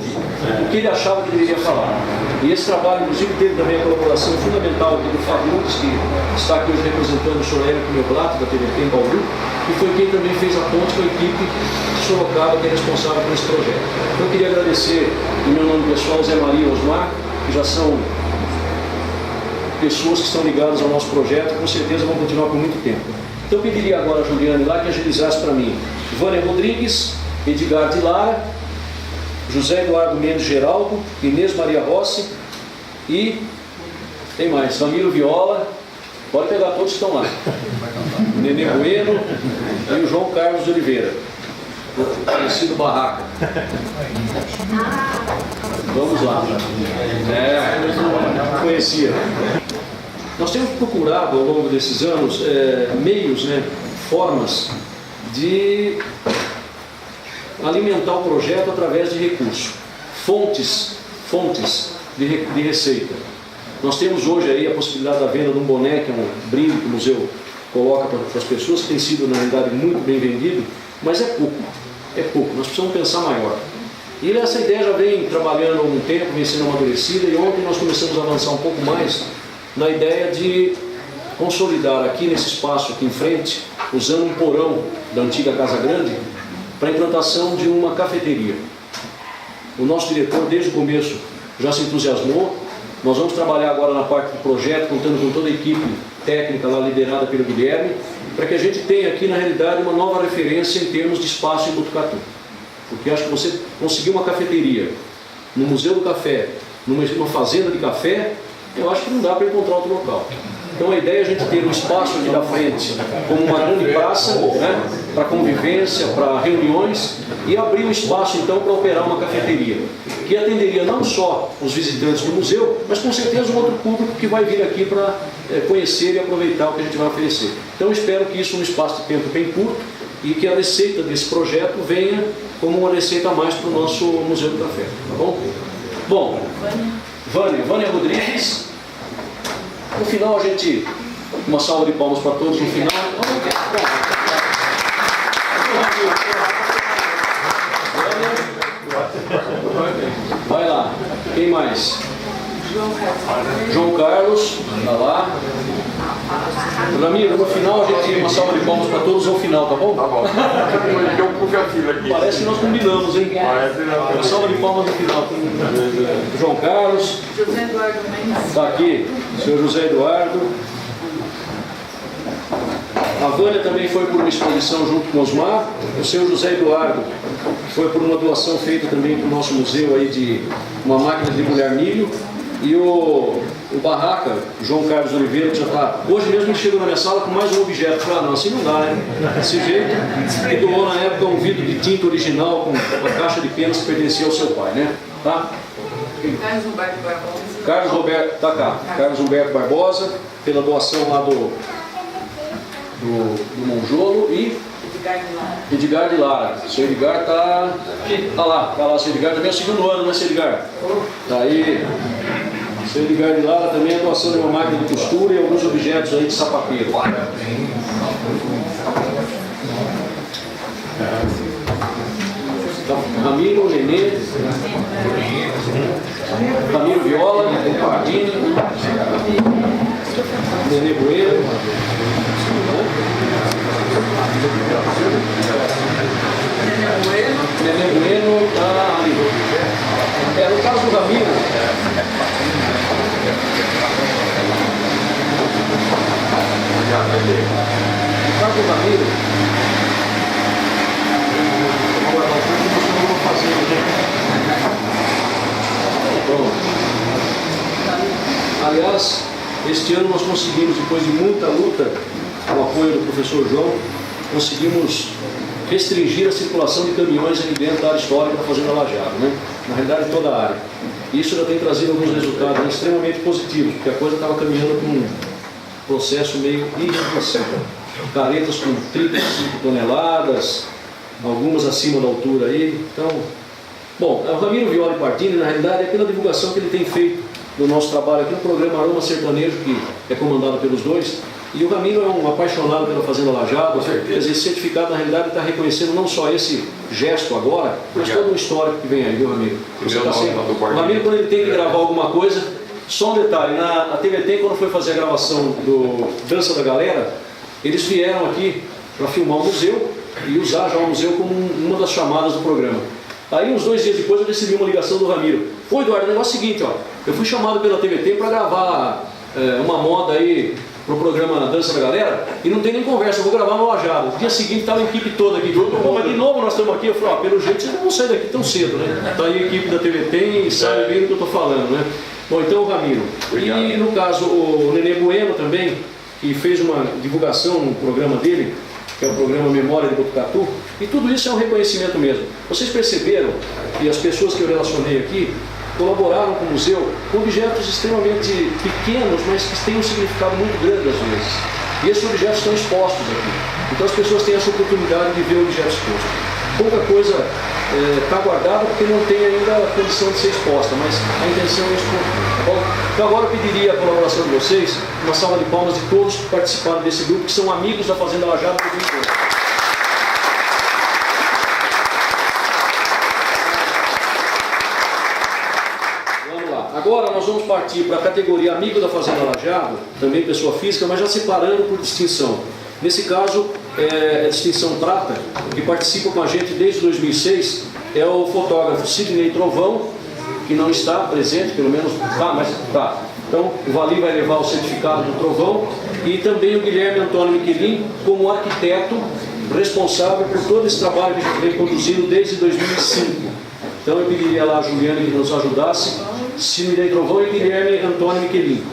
o que ele achava que deveria falar. E esse trabalho, inclusive, teve também a colaboração fundamental aqui do Fagundes, que está aqui hoje representando o senhor Érico Meublato, da TVT em Bauru, que foi quem também fez a ponte com a equipe de Sorocaba, que é responsável por esse projeto. Então eu queria agradecer, em meu nome pessoal, Zé Maria e Osmar, que já são pessoas que estão ligadas ao nosso projeto e com certeza vão continuar por muito tempo. Então eu pediria agora a Juliane lá que agilizasse para mim Vânia Rodrigues, Edgar de Lara, José Eduardo Mendes Geraldo, Inês Maria Rossi e tem mais, Ramiro Viola, pode pegar todos que estão lá, Nenê Bueno e o João Carlos de Oliveira, o conhecido Barraca. Vamos lá. Conhecia. Nós temos procurado ao longo desses anos meios, formas de alimentar o projeto através de recursos, fontes de receita. Nós temos hoje aí a possibilidade da venda de um boné, que é um brinde que o museu coloca para as pessoas, que tem sido na realidade muito bem vendido, mas é pouco, nós precisamos pensar maior. E essa ideia já vem trabalhando há algum tempo, vem sendo amadurecida, e ontem nós começamos a avançar um pouco mais na ideia de consolidar aqui nesse espaço, aqui em frente, usando um porão da antiga Casa Grande, para a implantação de uma cafeteria. O nosso diretor, desde o começo, já se entusiasmou. Nós vamos trabalhar agora na parte do projeto, contando com toda a equipe técnica lá liderada pelo Guilherme, para que a gente tenha aqui, na realidade, uma nova referência em termos de espaço em Botucatu. Porque acho que você conseguir uma cafeteria no Museu do Café, numa fazenda de café, eu acho que não dá para encontrar outro local. Então a ideia é a gente ter um espaço aqui da frente como uma grande praça, para convivência, para reuniões, e abrir um espaço então para operar uma cafeteria, que atenderia não só os visitantes do museu, mas com certeza um outro público que vai vir aqui para conhecer e aproveitar o que a gente vai oferecer. Então espero que isso num espaço de tempo bem curto, e que a receita desse projeto venha como uma receita a mais para o nosso Museu do Café, tá bom? Bom, Vânia Rodrigues. No final a gente, uma salva de palmas para todos no final. Vai lá, quem mais? João Carlos, tá lá. Ramiro, no final a gente uma salva de palmas para todos ao final, tá bom? Tá bom. Tem um pouquinho aqui. Parece que nós combinamos, hein? Uma salva de palmas no final. João Carlos. José Eduardo Mendes. Está aqui, o senhor José Eduardo. A Vânia também foi por uma exposição junto com o Osmar. O senhor José Eduardo foi por uma doação feita também para o nosso museu aí de uma máquina de debulhar milho. E o Barraca, João Carlos Oliveira, que já está... Hoje mesmo ele chegou na minha sala com mais um objeto. Falei, não, assim não dá, né? Desse jeito, que doou na época um vidro de tinta original com uma caixa de penas que pertencia ao seu pai, né? Tá? Carlos Humberto Barbosa. Carlos Roberto, tá cá. Carlos Humberto Barbosa, pela doação lá do Monjolo, e Edgar de Lara. Edgar de Lara. O seu Edgar está lá, o seu Edgar também é o segundo ano, né, seu Edgar? Tá aí. O seu Edgar de Lara também é a doação de uma máquina de costura e alguns objetos aí de sapateiro. Então, Ramiro, Nenê, Ramiro Viola, Pardini, Nenê Bueno. Nenê Bueno está ali. No caso do Ramiro, vou guardar um pouco e nós vamos fazer. Pronto. Aliás, este ano nós conseguimos, depois de muita luta, com o apoio do professor João, conseguimos restringir a circulação de caminhões aqui dentro da área histórica da Fazenda Lajeado, né? Na realidade, toda a área. Isso já tem trazido alguns resultados extremamente positivos, porque a coisa estava caminhando com um processo meio irreversível. Caretas com 35 toneladas, algumas acima da altura aí. Então, bom, o Ramiro Viola Pardini, na realidade, é pela divulgação que ele tem feito do nosso trabalho aqui no programa Aroma Sertanejo, que é comandado pelos dois. E o Ramiro é um apaixonado pela Fazenda Lajeado, quer dizer, esse certificado, na realidade, está reconhecendo não só esse gesto agora, mas todo o histórico que vem aí, viu, Ramiro? O Ramiro, quando ele tem que gravar alguma coisa, só um detalhe, a TVT, quando foi fazer a gravação do Dança da Galera, eles vieram aqui para filmar o museu e usar já o museu como uma das chamadas do programa. Aí, uns 2 dias depois, eu recebi uma ligação do Ramiro. Pô, Eduardo, o negócio é o seguinte, ó, eu fui chamado pela TVT para gravar uma moda aí pro programa Dança da Galera e não tem nem conversa, eu vou gravar no Lajeado. No dia seguinte estava a equipe toda aqui. Pô, mas de novo nós estamos aqui. Eu falei, pelo jeito vocês não vão sair daqui tão cedo, né? Tá aí a equipe da TVT e sabe bem do que eu estou falando, né? Bom, então o Ramiro. E no caso o Nenê Bueno também, que fez uma divulgação no programa dele, que é o programa Memória de Botucatu, e tudo isso é um reconhecimento mesmo. Vocês perceberam que as pessoas que eu relacionei aqui colaboraram com o museu com objetos extremamente pequenos, mas que têm um significado muito grande às vezes. E esses objetos estão expostos aqui. Então as pessoas têm essa oportunidade de ver o objeto exposto. Pouca coisa está guardada porque não tem ainda a condição de ser exposta, mas a intenção é expor. Tá bom? Então agora eu pediria a colaboração de vocês, uma salva de palmas de todos que participaram desse grupo, que são amigos da Fazenda Lajeado do Rio. Agora nós vamos partir para a categoria Amigo da Fazenda Lajeado, também pessoa física, mas já separando por distinção. Nesse caso, é a distinção prata, que participa com a gente desde 2006, é o fotógrafo Sidney Trovão, que não está presente, pelo menos tá, mas tá. Então o Vali vai levar o certificado do Trovão, e também o Guilherme Antônio Miquelin, como arquiteto responsável por todo esse trabalho que a gente vem conduzindo desde 2005. Então eu pediria lá a Juliane que nos ajudasse, Sidney Trovão e Guilherme Antônio Miquelin.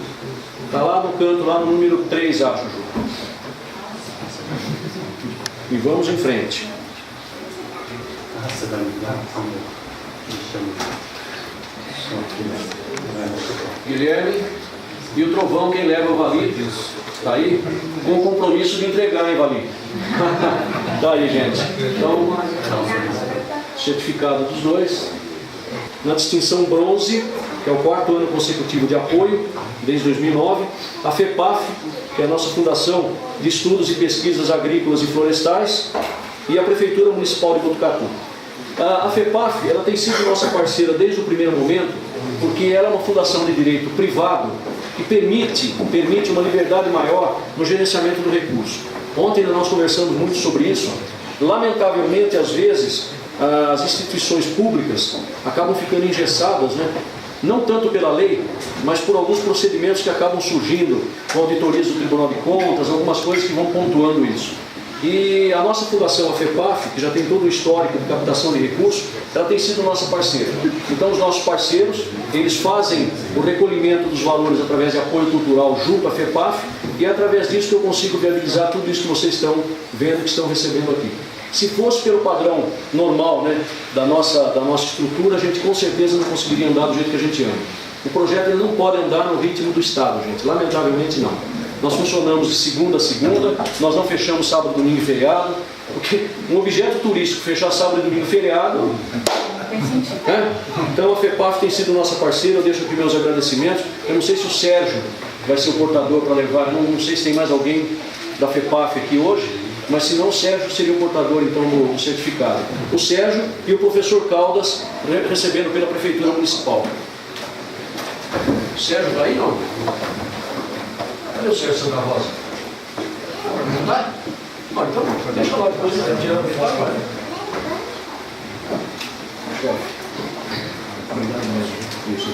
Está lá no canto, lá no número 3, acho, Ju. E vamos em frente. Guilherme e o Trovão, quem leva o Vali, está aí, com o compromisso de entregar, hein, Vali? Está aí, gente. Então, certificado dos dois. Na distinção bronze, que é o 4º ano consecutivo de apoio, desde 2009, a FEPAF, que é a nossa Fundação de Estudos e Pesquisas Agrícolas e Florestais, e a Prefeitura Municipal de Botucatu. A FEPAF, ela tem sido nossa parceira desde o primeiro momento, porque ela é uma fundação de direito privado que permite uma liberdade maior no gerenciamento do recurso. Ontem nós conversamos muito sobre isso. Lamentavelmente, às vezes, as instituições públicas acabam ficando engessadas, né? Não tanto pela lei, mas por alguns procedimentos que acabam surgindo, com auditorias do Tribunal de Contas, algumas coisas que vão pontuando isso. E a nossa fundação, a FEPAF, que já tem todo o histórico de captação de recursos, ela tem sido nossa parceira. Então os nossos parceiros, eles fazem o recolhimento dos valores através de apoio cultural junto à FEPAF, e é através disso que eu consigo viabilizar tudo isso que vocês estão vendo, que estão recebendo aqui. Se fosse pelo padrão normal, né, da nossa estrutura, a gente com certeza não conseguiria andar do jeito que a gente anda. O projeto ele não pode andar no ritmo do Estado, gente, lamentavelmente não. Nós funcionamos de segunda a segunda, nós não fechamos sábado, domingo e feriado, porque um objeto turístico fechar sábado e domingo e feriado... Então a FEPAF tem sido nossa parceira, eu deixo aqui meus agradecimentos. Eu não sei se o Sérgio vai ser o portador para levar, não sei se tem mais alguém da FEPAF aqui hoje, mas se não, o Sérgio seria o portador então do certificado. O Sérgio e o professor Caldas recebendo pela Prefeitura Municipal. O Sérgio está aí, não? Cadê o Sérgio Santa Rosa? Não está? Não, então deixa lá, depois a gente anda e faz para ele. Obrigado mesmo.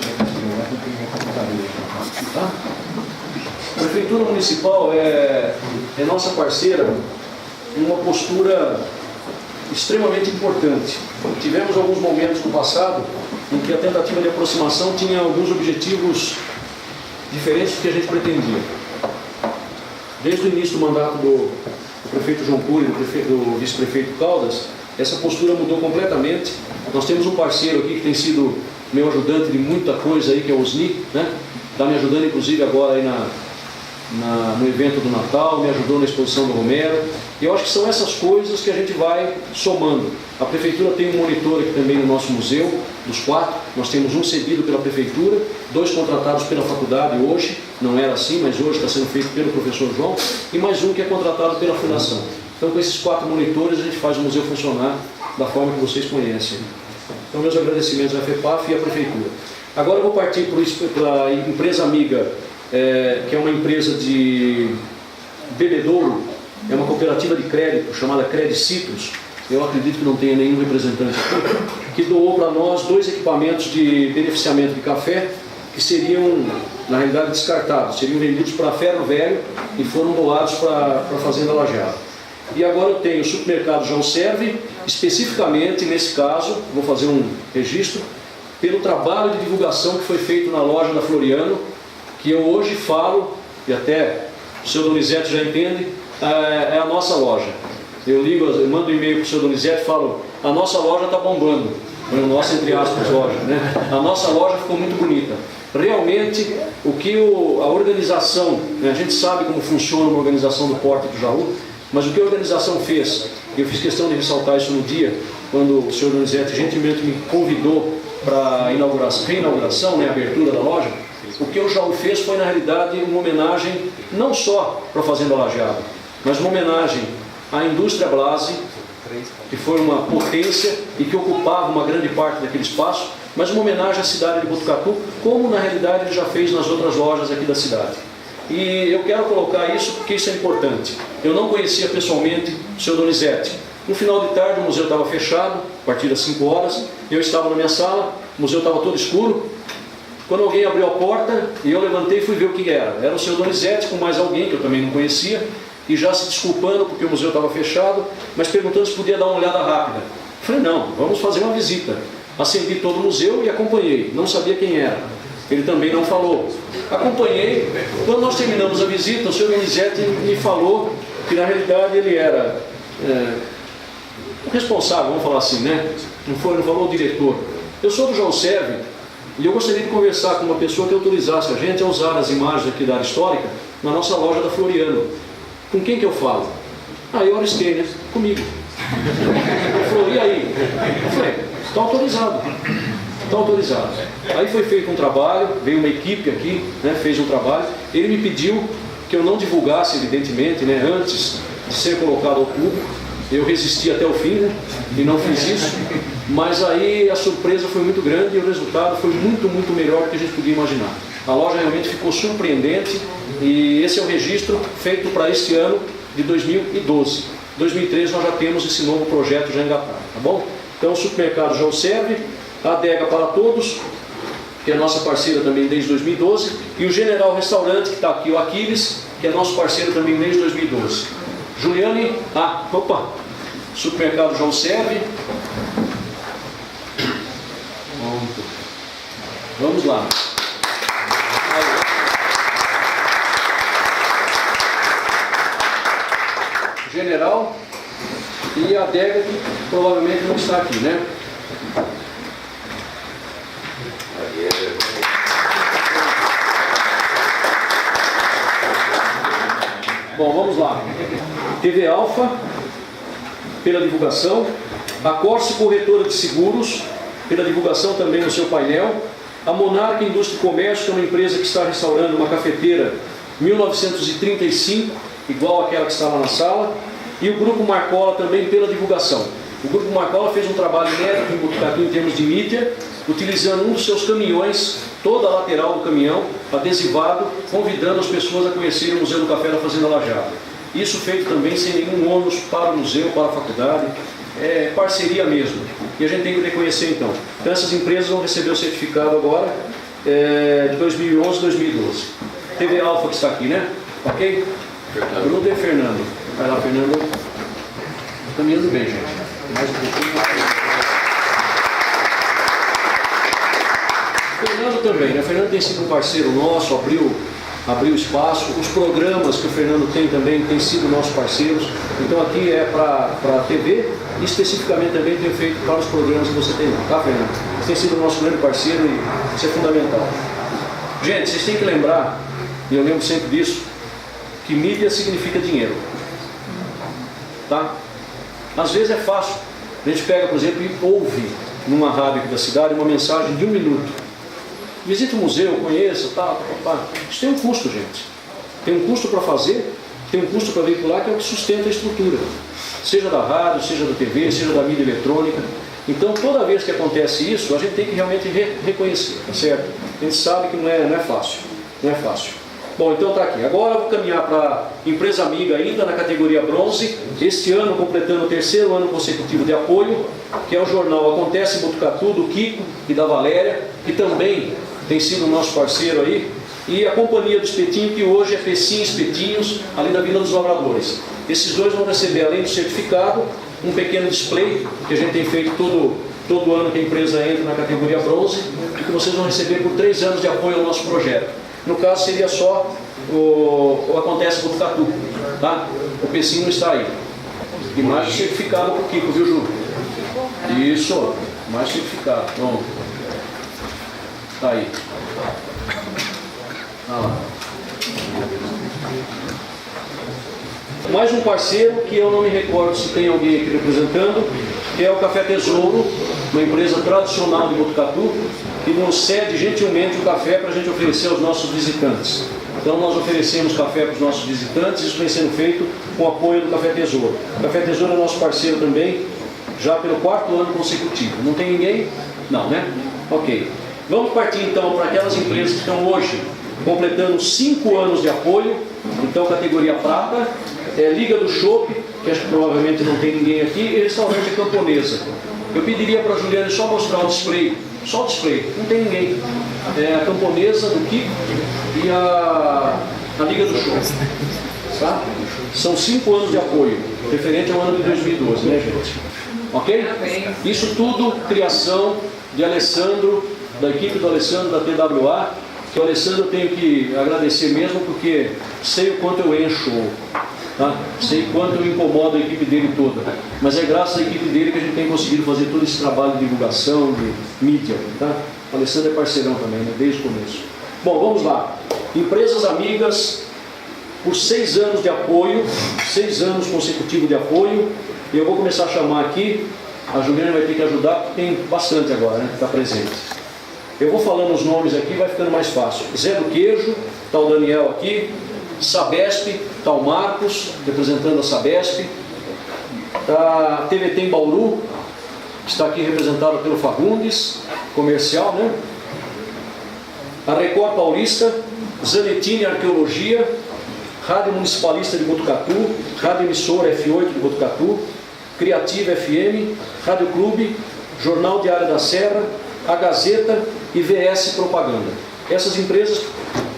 Tá? A Prefeitura Municipal é nossa parceira em uma postura extremamente importante. Tivemos alguns momentos no passado em que a tentativa de aproximação tinha alguns objetivos diferentes do que a gente pretendia. Desde o início do mandato do prefeito João Cury e do vice-prefeito Caldas, essa postura mudou completamente. Nós temos um parceiro aqui que tem sido meu ajudante de muita coisa aí, que é o Osni, né? Está me ajudando inclusive agora aí no evento do Natal, me ajudou na exposição do Romero. E eu acho que são essas coisas que a gente vai somando. A prefeitura tem um monitor aqui também no nosso museu, dos 4. Nós temos um cedido pela prefeitura, 2 contratados pela faculdade hoje, não era assim, mas hoje está sendo feito pelo professor João, e mais um que é contratado pela fundação. Então, com esses 4 monitores, a gente faz o museu funcionar da forma que vocês conhecem. Então, meus agradecimentos à FEPAF e à prefeitura. Agora eu vou partir para a empresa amiga, que é uma empresa de bebedouro, é uma cooperativa de crédito chamada Credicitrus. Eu acredito que não tenha nenhum representante aqui, que doou para nós 2 equipamentos de beneficiamento de café, que seriam, na realidade, descartados, seriam vendidos para Ferro Velho e foram doados para a Fazenda Lajeado. E agora eu tenho o supermercado João Serve, especificamente nesse caso, vou fazer um registro, pelo trabalho de divulgação que foi feito na loja da Floriano, que eu hoje falo, e até o seu Donizete já entende, é a nossa loja. Eu mando um e-mail para o seu Donizete e falo, a nossa loja está bombando. Nossa, entre aspas, loja, né? A nossa loja ficou muito bonita. Realmente, o que a organização, né? A gente sabe como funciona uma organização do Porto do Jaú, mas o que a organização fez, eu fiz questão de ressaltar isso no dia, quando o senhor Donizete gentilmente me convidou para a reinauguração, né, a abertura da loja. O que o Jaú fez foi, na realidade, uma homenagem não só para a Fazenda Lajeado, mas uma homenagem à indústria Blasi, que foi uma potência e que ocupava uma grande parte daquele espaço, mas uma homenagem à cidade de Botucatu, como na realidade ele já fez nas outras lojas aqui da cidade. E eu quero colocar isso porque isso é importante. Eu não conhecia pessoalmente o seu Donizete. No final de tarde o museu estava fechado, a partir das 5 horas, eu estava na minha sala, o museu estava todo escuro. Quando alguém abriu a porta e eu levantei e fui ver o que era. Era o seu Donizete com mais alguém que eu também não conhecia, e já se desculpando porque o museu estava fechado, mas perguntando se podia dar uma olhada rápida. Eu falei, não, vamos fazer uma visita. Acendi todo o museu e acompanhei, não sabia quem era. Ele também não falou. Acompanhei. Quando nós terminamos a visita, o senhor Donizete me falou que na realidade ele era o responsável, vamos falar assim, né? Não falou o diretor. Eu sou do João Serve e eu gostaria de conversar com uma pessoa que autorizasse a gente a usar as imagens aqui da área histórica na nossa loja da Floriano. Com quem que eu falo? Aí eu arrisquei, né? Comigo. Ele falou, e aí? Eu falei, está autorizado. Está autorizado. Aí foi feito um trabalho, veio uma equipe aqui, né, fez um trabalho. Ele me pediu que eu não divulgasse, evidentemente, né, antes de ser colocado ao público. Eu resisti até o fim, né, e não fiz isso. Mas aí a surpresa foi muito grande e o resultado foi muito, muito melhor do que a gente podia imaginar. A loja realmente ficou surpreendente e esse é o registro feito para este ano de 2012. 2013 nós já temos esse novo projeto já engatado, tá bom? Então o supermercado João Serve, a Adega para Todos, que é nossa parceira também desde 2012, e o General Restaurante, que está aqui, o Aquiles, que é nosso parceiro também desde 2012. Juliane, supermercado João Serve. Vamos lá. General e a Adega, que provavelmente não está aqui, né? Bom, vamos lá. TV Alfa, pela divulgação. A Corse Corretora de Seguros, pela divulgação também no seu painel. A Monarca Indústria e Comércio, que é uma empresa que está restaurando uma cafeteira 1935, igual àquela que está lá na sala. E o Grupo Marcola também pela divulgação. O Grupo Marcola fez um trabalho inédito em Botucatu em termos de mídia, utilizando um dos seus caminhões, toda a lateral do caminhão, adesivado, convidando as pessoas a conhecerem o Museu do Café da Fazenda Lajeado. Isso feito também sem nenhum ônus para o museu, para a faculdade, é parceria mesmo. E a gente tem que reconhecer então. Então essas empresas vão receber o certificado agora, de 2011 e 2012. TV Alfa que está aqui, né? Ok? Bruno e Fernando. Vai lá, Fernando. Caminhando bem, gente. Mais um pouquinho. Fernando também, né? O Fernando tem sido um parceiro nosso, abriu espaço. Os programas que o Fernando tem também têm sido nossos parceiros. Então aqui é para a TV e especificamente também tem feito para os programas que você tem lá, tá, Fernando? Você tem sido o nosso grande parceiro e isso é fundamental. Gente, vocês têm que lembrar, e eu lembro sempre disso, que mídia significa dinheiro. Tá? Às vezes é fácil. A gente pega, por exemplo, e ouve numa rádio aqui da cidade uma mensagem de 1 minuto. Visite o museu, conheça, tal. Isso tem um custo, gente. Tem um custo para fazer, tem um custo para veicular, que é o que sustenta a estrutura. Seja da rádio, seja da TV, seja da mídia eletrônica. Então, toda vez que acontece isso, a gente tem que realmente reconhecer, tá certo? A gente sabe que não é fácil. Não é fácil. Bom, então tá aqui. Agora eu vou caminhar para empresa amiga ainda na categoria bronze. Este ano completando o 3º ano consecutivo de apoio, que é o jornal Acontece em Botucatu, do Kiko e da Valéria, que também tem sido o nosso parceiro aí. E a Companhia do Espetinho, que hoje é Pecim Espetinhos, ali da Vila dos Lavradores. Esses dois vão receber, além do certificado, um pequeno display que a gente tem feito todo ano que a empresa entra na categoria bronze, e que vocês vão receber por 3 anos de apoio ao nosso projeto. No caso seria só o Acontece Botucatu, tá? O Pecim não está aí. E mais certificado para o Kiko, viu, Ju? Isso, mais certificado. Pronto. Está aí. Ah. Mais um parceiro que eu não me recordo se tem alguém aqui representando, que é o Café Tesouro, uma empresa tradicional de Botucatu, que nos cede gentilmente o café para a gente oferecer aos nossos visitantes. Então nós oferecemos café para os nossos visitantes, isso vem sendo feito com o apoio do Café Tesouro. O Café Tesouro é nosso parceiro também, já pelo 4º ano consecutivo. Não tem ninguém? Não, né? Ok. Vamos partir então para aquelas empresas que estão hoje completando 5 anos de apoio. Então categoria prata, Liga do Chopp, que acho que provavelmente não tem ninguém aqui, e Restaurante Camponesa. Eu pediria para a Juliane só mostrar o display, só o display, não tem ninguém. É a Camponesa do Kiko e a Liga do Chopp. Tá? São 5 anos de apoio, referente ao ano de 2012, né, gente? Ok? Isso tudo criação de Alessandro, da equipe do Alessandro da TWA, que o Alessandro eu tenho que agradecer mesmo, porque sei o quanto eu encho, tá? Sei o quanto eu incomodo a equipe dele toda, mas é graças à equipe dele que a gente tem conseguido fazer todo esse trabalho de divulgação, de mídia, tá? O Alessandro é parceirão também, né? Desde o começo. Bom, vamos lá. Empresas amigas, por 6 anos de apoio, 6 anos consecutivos de apoio, e eu vou começar a chamar aqui, a Juliana vai ter que ajudar, porque tem bastante agora, né? Que está presente. Eu vou falando os nomes aqui, vai ficando mais fácil. Zé do Queijo, está o Daniel aqui. Sabesp, está o Marcos, representando a Sabesp. Está a TVT em Bauru, que está aqui representada pelo Fagundes, comercial, né? A Record Paulista, Zanetini Arqueologia, Rádio Municipalista de Botucatu, Rádio Emissora F8 de Botucatu, Criativa FM, Rádio Clube, Jornal Diário da Serra, a Gazeta e VS Propaganda. Essas empresas,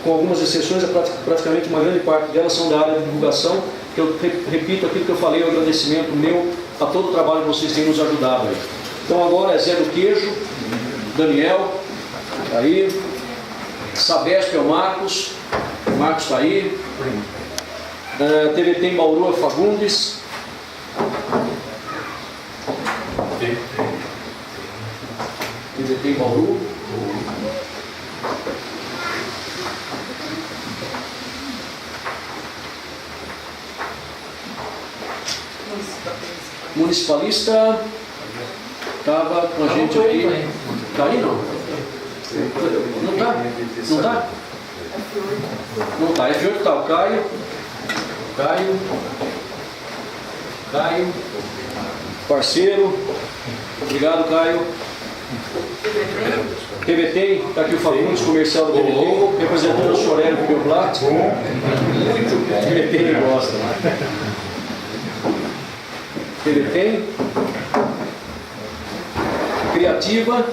com algumas exceções, praticamente uma grande parte delas são da área de divulgação, que eu repito aquilo que eu falei, o agradecimento meu a todo o trabalho que vocês têm nos ajudado aí. Então agora é Zé do Queijo, Daniel, tá aí, Sabesp é o Marcos está aí, TVT em Bauru é Fagundes, TVT em Bauru, Municipalista estava com a gente aqui. Está aí não? Não está? Não está? Não está. F8 está o Caio. Parceiro. Obrigado, Caio. TVT, está aqui o Fagundes, comercial do TVT, representando o Chorero do meu Plat. TVT ele gosta. TVT, Criativa,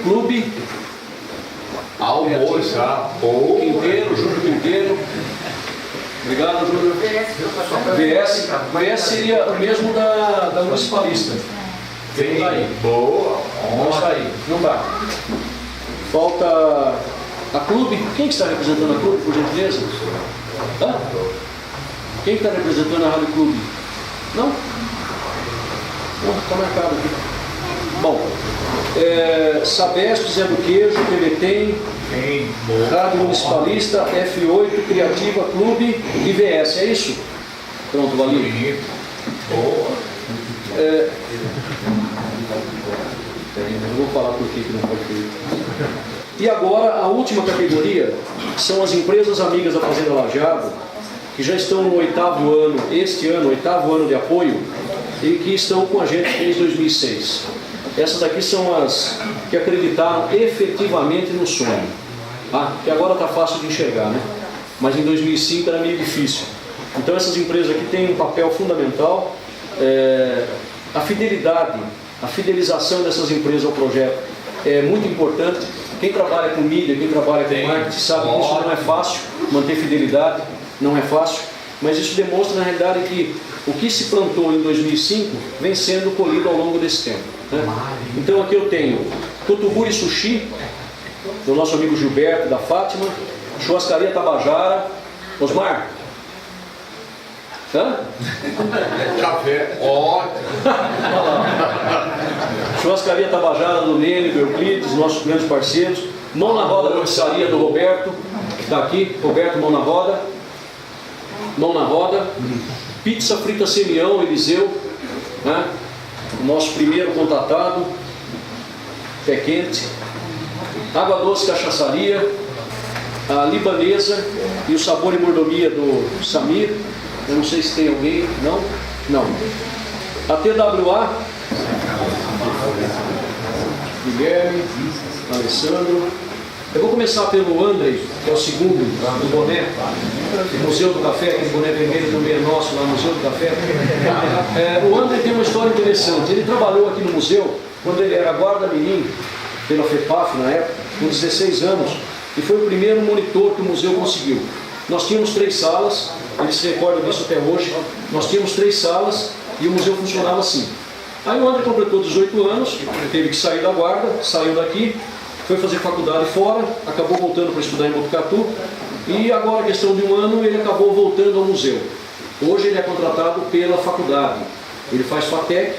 Clube, Quinteiro, Júlio Quinteiro. Obrigado, Júlio. VS seria o mesmo da Municipalista. Não está aí. Boa. Não está aí. Não está. Falta a Clube. Quem que está representando a Clube, por gentileza? Hã? Quem está representando a Rádio Clube? Não? Não, está marcado aqui. Bom, Sabesp, Zé do Queijo, PBTEM, Rádio Municipalista, F8, Criativa, Clube e VS, é isso? Pronto, valeu. Eu vou falar por que não pode ter. E agora, a última categoria são as empresas amigas da Fazenda Lajeado, que já estão no 8º ano, este ano, 8º ano de apoio, e que estão com a gente desde 2006. Essas aqui são as que acreditaram efetivamente no sonho. Que agora está fácil de enxergar, né? Mas em 2005 era meio difícil. Então essas empresas aqui têm um papel fundamental. A fidelidade, a fidelização dessas empresas ao projeto é muito importante. Quem trabalha com mídia, quem trabalha com marketing sabe que isso não é fácil, manter fidelidade não é fácil, mas isso demonstra na realidade que o que se plantou em 2005 vem sendo colhido ao longo desse tempo, né? Então aqui eu tenho Tutuburi Sushi, do nosso amigo Gilberto, da Fátima, Churrascaria Tabajara, Osmar. Café, ótimo. Churrascaria Tabajara do Nene, do Euclides, nossos grandes parceiros. Mão na Roda da Pizzaria do Roberto, que está aqui. Roberto, Mão na Roda. Mão na Roda. Pizza Frita Semião, Eliseu, né? O nosso primeiro contatado. Pé Quente. Água Doce Cachaçaria. A Libanesa e o Sabor e Mordomia do Samir. Eu não sei se tem alguém. Não? Não. A TWA. Guilherme, Alessandro. Eu vou começar pelo André, que é o segundo do boné, Museu do Café, aquele boné vermelho também é nosso lá no Museu do Café. O André tem uma história interessante. Ele trabalhou aqui no museu quando ele era guarda-mirim pela FEPAF na época, com 16 anos, e foi o primeiro monitor que o museu conseguiu. Nós tínhamos 3 salas, ele se recorda disso até hoje. Nós tínhamos 3 salas e o museu funcionava assim. Aí o André completou 18 anos, teve que sair da guarda, saiu daqui, foi fazer faculdade fora, acabou voltando para estudar em Botucatu, e agora, questão de um ano, ele acabou voltando ao museu. Hoje ele é contratado pela faculdade, ele faz FATEC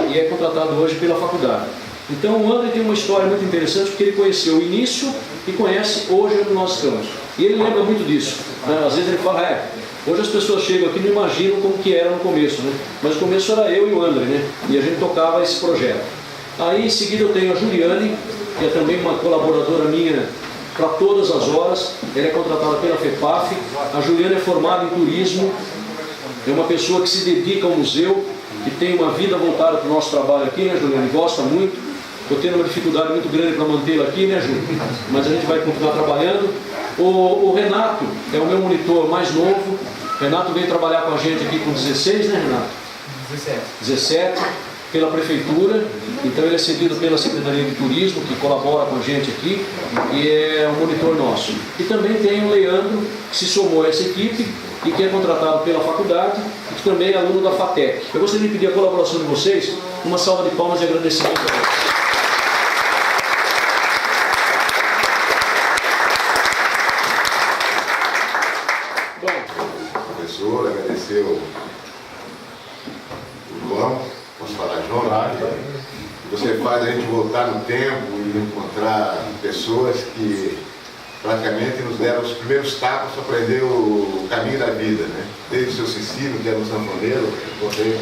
e é contratado hoje pela faculdade. Então o André tem uma história muito interessante, porque ele conheceu o início e conhece hoje onde nós estamos. E ele lembra muito disso, né? Às vezes ele fala, hoje as pessoas chegam aqui e não imaginam como que era no começo, né? Mas no começo era eu e o André, né? E a gente tocava esse projeto. Aí em seguida eu tenho a Juliane, que é também uma colaboradora minha para todas as horas. Ela é contratada pela FEPAF. A Juliane é formada em turismo, é uma pessoa que se dedica ao museu, que tem uma vida voltada para o nosso trabalho aqui, né, Juliane? Gosta muito. Estou tendo uma dificuldade muito grande para mantê-la aqui, né, Ju? Mas a gente vai continuar trabalhando. O Renato é o meu monitor mais novo. Renato veio trabalhar com a gente aqui com 16, né, Renato? 17, pela prefeitura. Então ele é cedido pela Secretaria de Turismo, que colabora com a gente aqui, e é um monitor nosso. E também tem o Leandro, que se somou a essa equipe e que é contratado pela faculdade e que também é aluno da FATEC. Eu gostaria de pedir a colaboração de vocês, uma salva de palmas e agradecimento a eles. Agradecer o João, posso falar João? Você faz a gente voltar no tempo e encontrar pessoas que praticamente nos deram os primeiros tapas para aprender o caminho da vida, né? Desde o seu Cecílio, que era um sanfoneiro, encontrei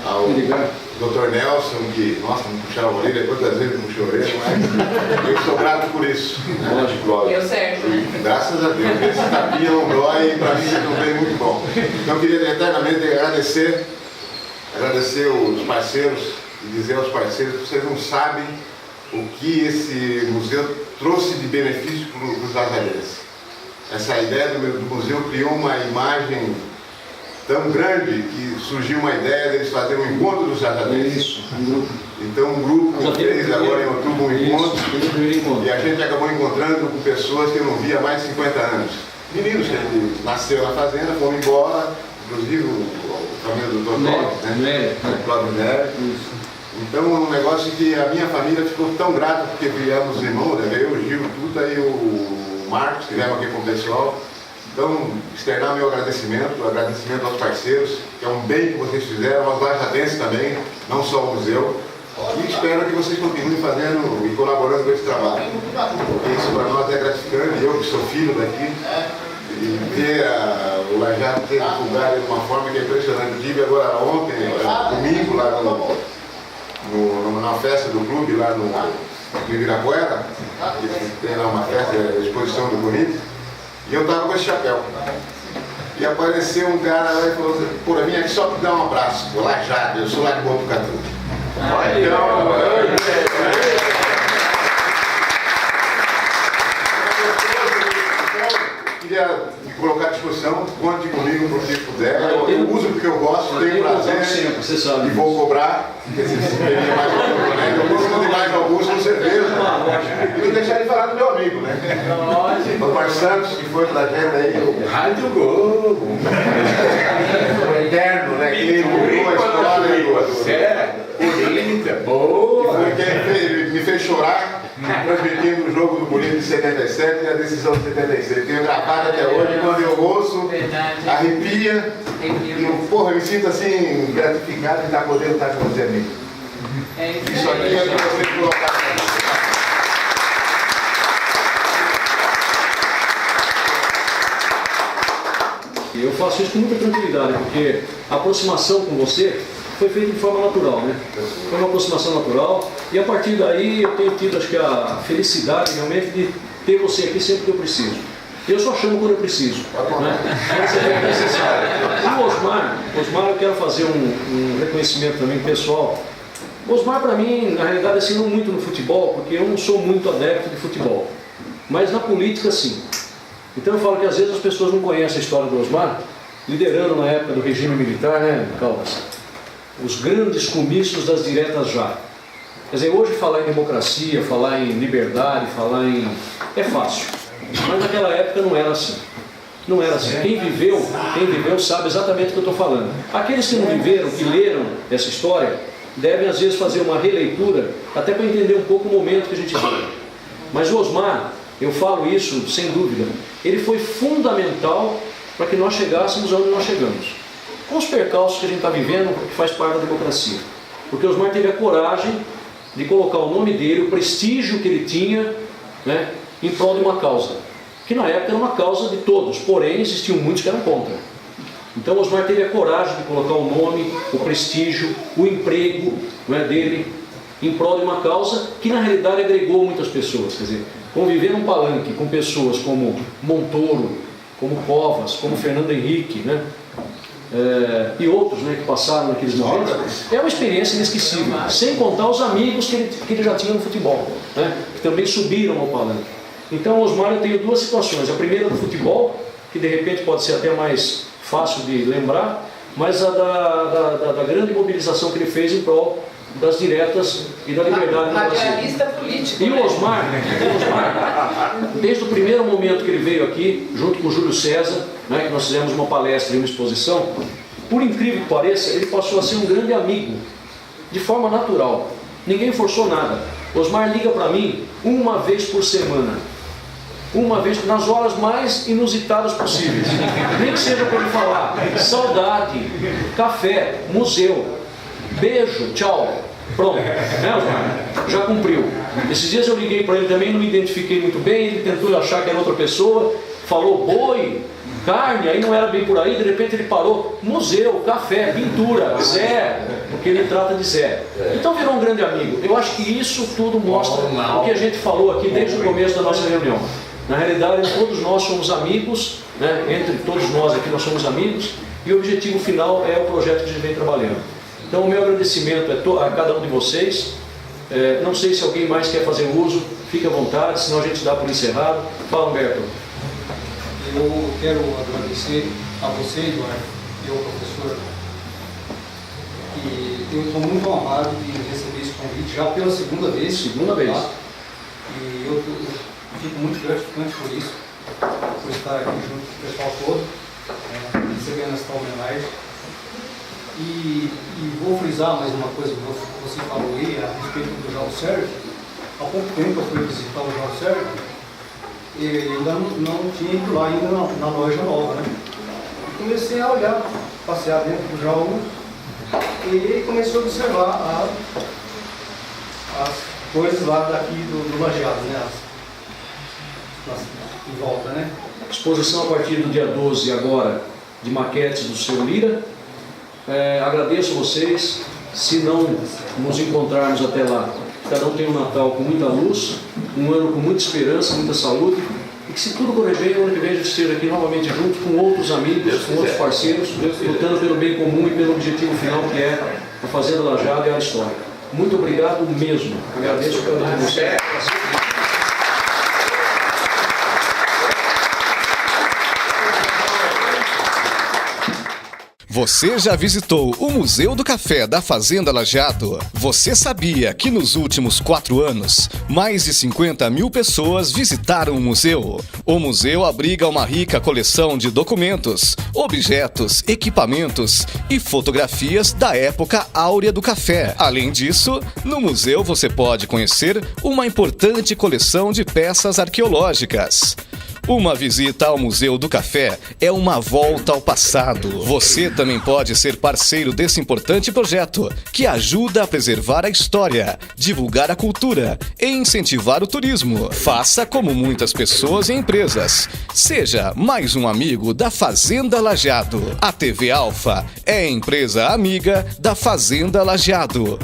ao Dr. Nelson, que, nossa, me puxava a orelha, quantas vezes me puxou a orelha, mas eu sou grato por isso. Deu certo, né? Graças a Deus, esse tapinha não dói e para mim é também muito bom. Então eu queria eternamente agradecer os parceiros e dizer aos parceiros que vocês não sabem o que esse museu trouxe de benefício para os lajadenses. Essa ideia do museu criou uma imagem tão grande que surgiu uma ideia deles fazerem um encontro dos lajadenses. Então um grupo fez agora em outubro um encontro e a gente acabou encontrando com pessoas que eu não via há mais de 50 anos. Meninos que nasceram na fazenda, foram embora, inclusive o caminho do Dr. Clóvis, né? Clóvis Nery. Então é um negócio que a minha família ficou tão grata porque viemos irmãos, né? Eu, o Gil, tudo, aí o Marcos, que vieram aqui com o pessoal. Então, externar meu agradecimento aos parceiros, que é um bem que vocês fizeram, aos lajadenses também, não só o museu. E espero que vocês continuem fazendo e colaborando com esse trabalho. Porque isso para nós é gratificante, eu que sou filho daqui, e ter o Lajado ter divulgado de uma forma que é impressionante. Eu tive agora ontem, domingo, lá na festa do clube, lá no Ibirapuera, que tem lá uma festa, exposição do Corinthians, e eu estava com esse chapéu. E apareceu um cara lá e falou assim, por mim aqui só para dar um abraço, o Lajado, eu sou lá de Botucatu. Queria colocar à discussão, conte comigo para o que puder. Eu uso porque eu gosto, tenho prazer sempre, você sabe. E vou cobrar. Eu gosto de mais Augusto com certeza. E não deixar de falar do meu amigo, né? O Marcos Santos, que foi da gente aí, o Rádio Globo. O eterno, né? Que mudou a história bonita, boa. Foi quem me fez chorar, transmitindo o jogo do Corinthians de 77 e a decisão de 76. Tenho gravado até hoje, quando eu ouço, arrepia. E eu me sinto assim, gratificado de estar podendo estar com você, amigo. Isso aqui é para você colocar. Eu faço isso com muita tranquilidade, porque a aproximação com você foi feita de forma natural, né? Foi uma aproximação natural e a partir daí eu tenho tido, acho que a felicidade realmente de ter você aqui sempre que eu preciso. Eu só chamo quando eu preciso, né? Quando você é necessário. E o Osmar, eu quero fazer um reconhecimento também pessoal. O Osmar, para mim, na realidade, assim, não muito no futebol, porque eu não sou muito adepto de futebol, mas na política, sim. Então eu falo que às vezes as pessoas não conhecem a história do Osmar, liderando na época do regime militar, né, Caldas? Os grandes comícios das diretas já. Quer dizer, hoje falar em democracia, falar em liberdade, falar em... é fácil. Mas naquela época não era assim. Não era assim. Quem viveu sabe exatamente o que eu estou falando. Aqueles que não viveram, que leram essa história, devem às vezes fazer uma releitura, até para entender um pouco o momento que a gente vive. Mas o Osmar, eu falo isso sem dúvida, ele foi fundamental para que nós chegássemos onde nós chegamos. Com os percalços que a gente está vivendo, que faz parte da democracia. Porque o Osmar teve a coragem de colocar o nome dele, o prestígio que ele tinha, né, em prol de uma causa. Que na época era uma causa de todos, porém existiam muitos que eram contra. Então o Osmar teve a coragem de colocar o nome, o prestígio, o emprego, não é, dele, em prol de uma causa que na realidade agregou muitas pessoas. Quer dizer, conviver num palanque com pessoas como Montoro, como Covas, como Fernando Henrique, né? E outros, né, que passaram naqueles momentos, é uma experiência inesquecível, sem contar os amigos que ele já tinha no futebol, né, que também subiram ao palanque. Então, Osmar, eu tenho duas situações: a primeira do futebol, que de repente pode ser até mais fácil de lembrar, mas a da grande mobilização que ele fez em prol das diretas e da liberdade no Brasil. Político, e o Osmar, desde o primeiro momento que ele veio aqui, junto com o Júlio César, né, que nós fizemos uma palestra e uma exposição, por incrível que pareça, ele passou a ser um grande amigo, de forma natural. Ninguém forçou nada. Osmar liga para mim uma vez por semana. Uma vez, nas horas mais inusitadas possíveis. Nem que seja para ele falar saudade, café, museu, beijo, tchau, pronto, né, Osmar? Já cumpriu. Esses dias eu liguei para ele também, não me identifiquei muito bem, ele tentou achar que era outra pessoa, falou boi, carne, aí não era bem por aí, de repente ele parou, museu, café, pintura, Zé, porque ele trata de Zé. Então virou um grande amigo. Eu acho que isso tudo mostra o que a gente falou aqui desde o começo da nossa reunião. Na realidade, todos nós somos amigos, né? Entre todos nós aqui nós somos amigos, e o objetivo final é o projeto que a gente vem trabalhando. Então o meu agradecimento é a cada um de vocês. Não sei se alguém mais quer fazer uso, fique à vontade, senão a gente dá por encerrado. Fala, Humberto. Eu quero agradecer a você, Eduardo, e ao professor, e eu estou muito honrado de receber esse convite já pela segunda vez. Segunda vez. E eu fico muito gratificante por isso, por estar aqui junto com o pessoal todo, recebendo essa homenagem. E vou frisar mais uma coisa que você falou aí a respeito do João Sérgio. Há pouco tempo eu fui visitar o João Sérgio e ainda não tinha ido lá ainda na loja nova, né? E comecei a olhar, passear dentro do Jaú e comecei a observar as coisas lá daqui do lajeado, né? Em volta, né? Exposição a partir do dia 12 agora de maquetes do seu Lira. Agradeço vocês. Se não nos encontrarmos até lá, cada um tem um Natal com muita luz, um ano com muita esperança, muita saúde, e que se tudo correr bem, o ano que vem a gente esteja aqui novamente junto com outros amigos, com outros parceiros, lutando pelo bem comum e pelo objetivo final, que é a Fazenda Lajeado e a área histórica. Muito obrigado mesmo. Agradeço pela demonstração. Você já visitou o Museu do Café da Fazenda Lajeado? Você sabia que nos últimos 4 anos, mais de 50 mil pessoas visitaram o museu? O museu abriga uma rica coleção de documentos, objetos, equipamentos e fotografias da época áurea do café. Além disso, no museu você pode conhecer uma importante coleção de peças arqueológicas. Uma visita ao Museu do Café é uma volta ao passado. Você também pode ser parceiro desse importante projeto, que ajuda a preservar a história, divulgar a cultura e incentivar o turismo. Faça como muitas pessoas e empresas. Seja mais um amigo da Fazenda Lajeado. A TV Alfa é a empresa amiga da Fazenda Lajeado.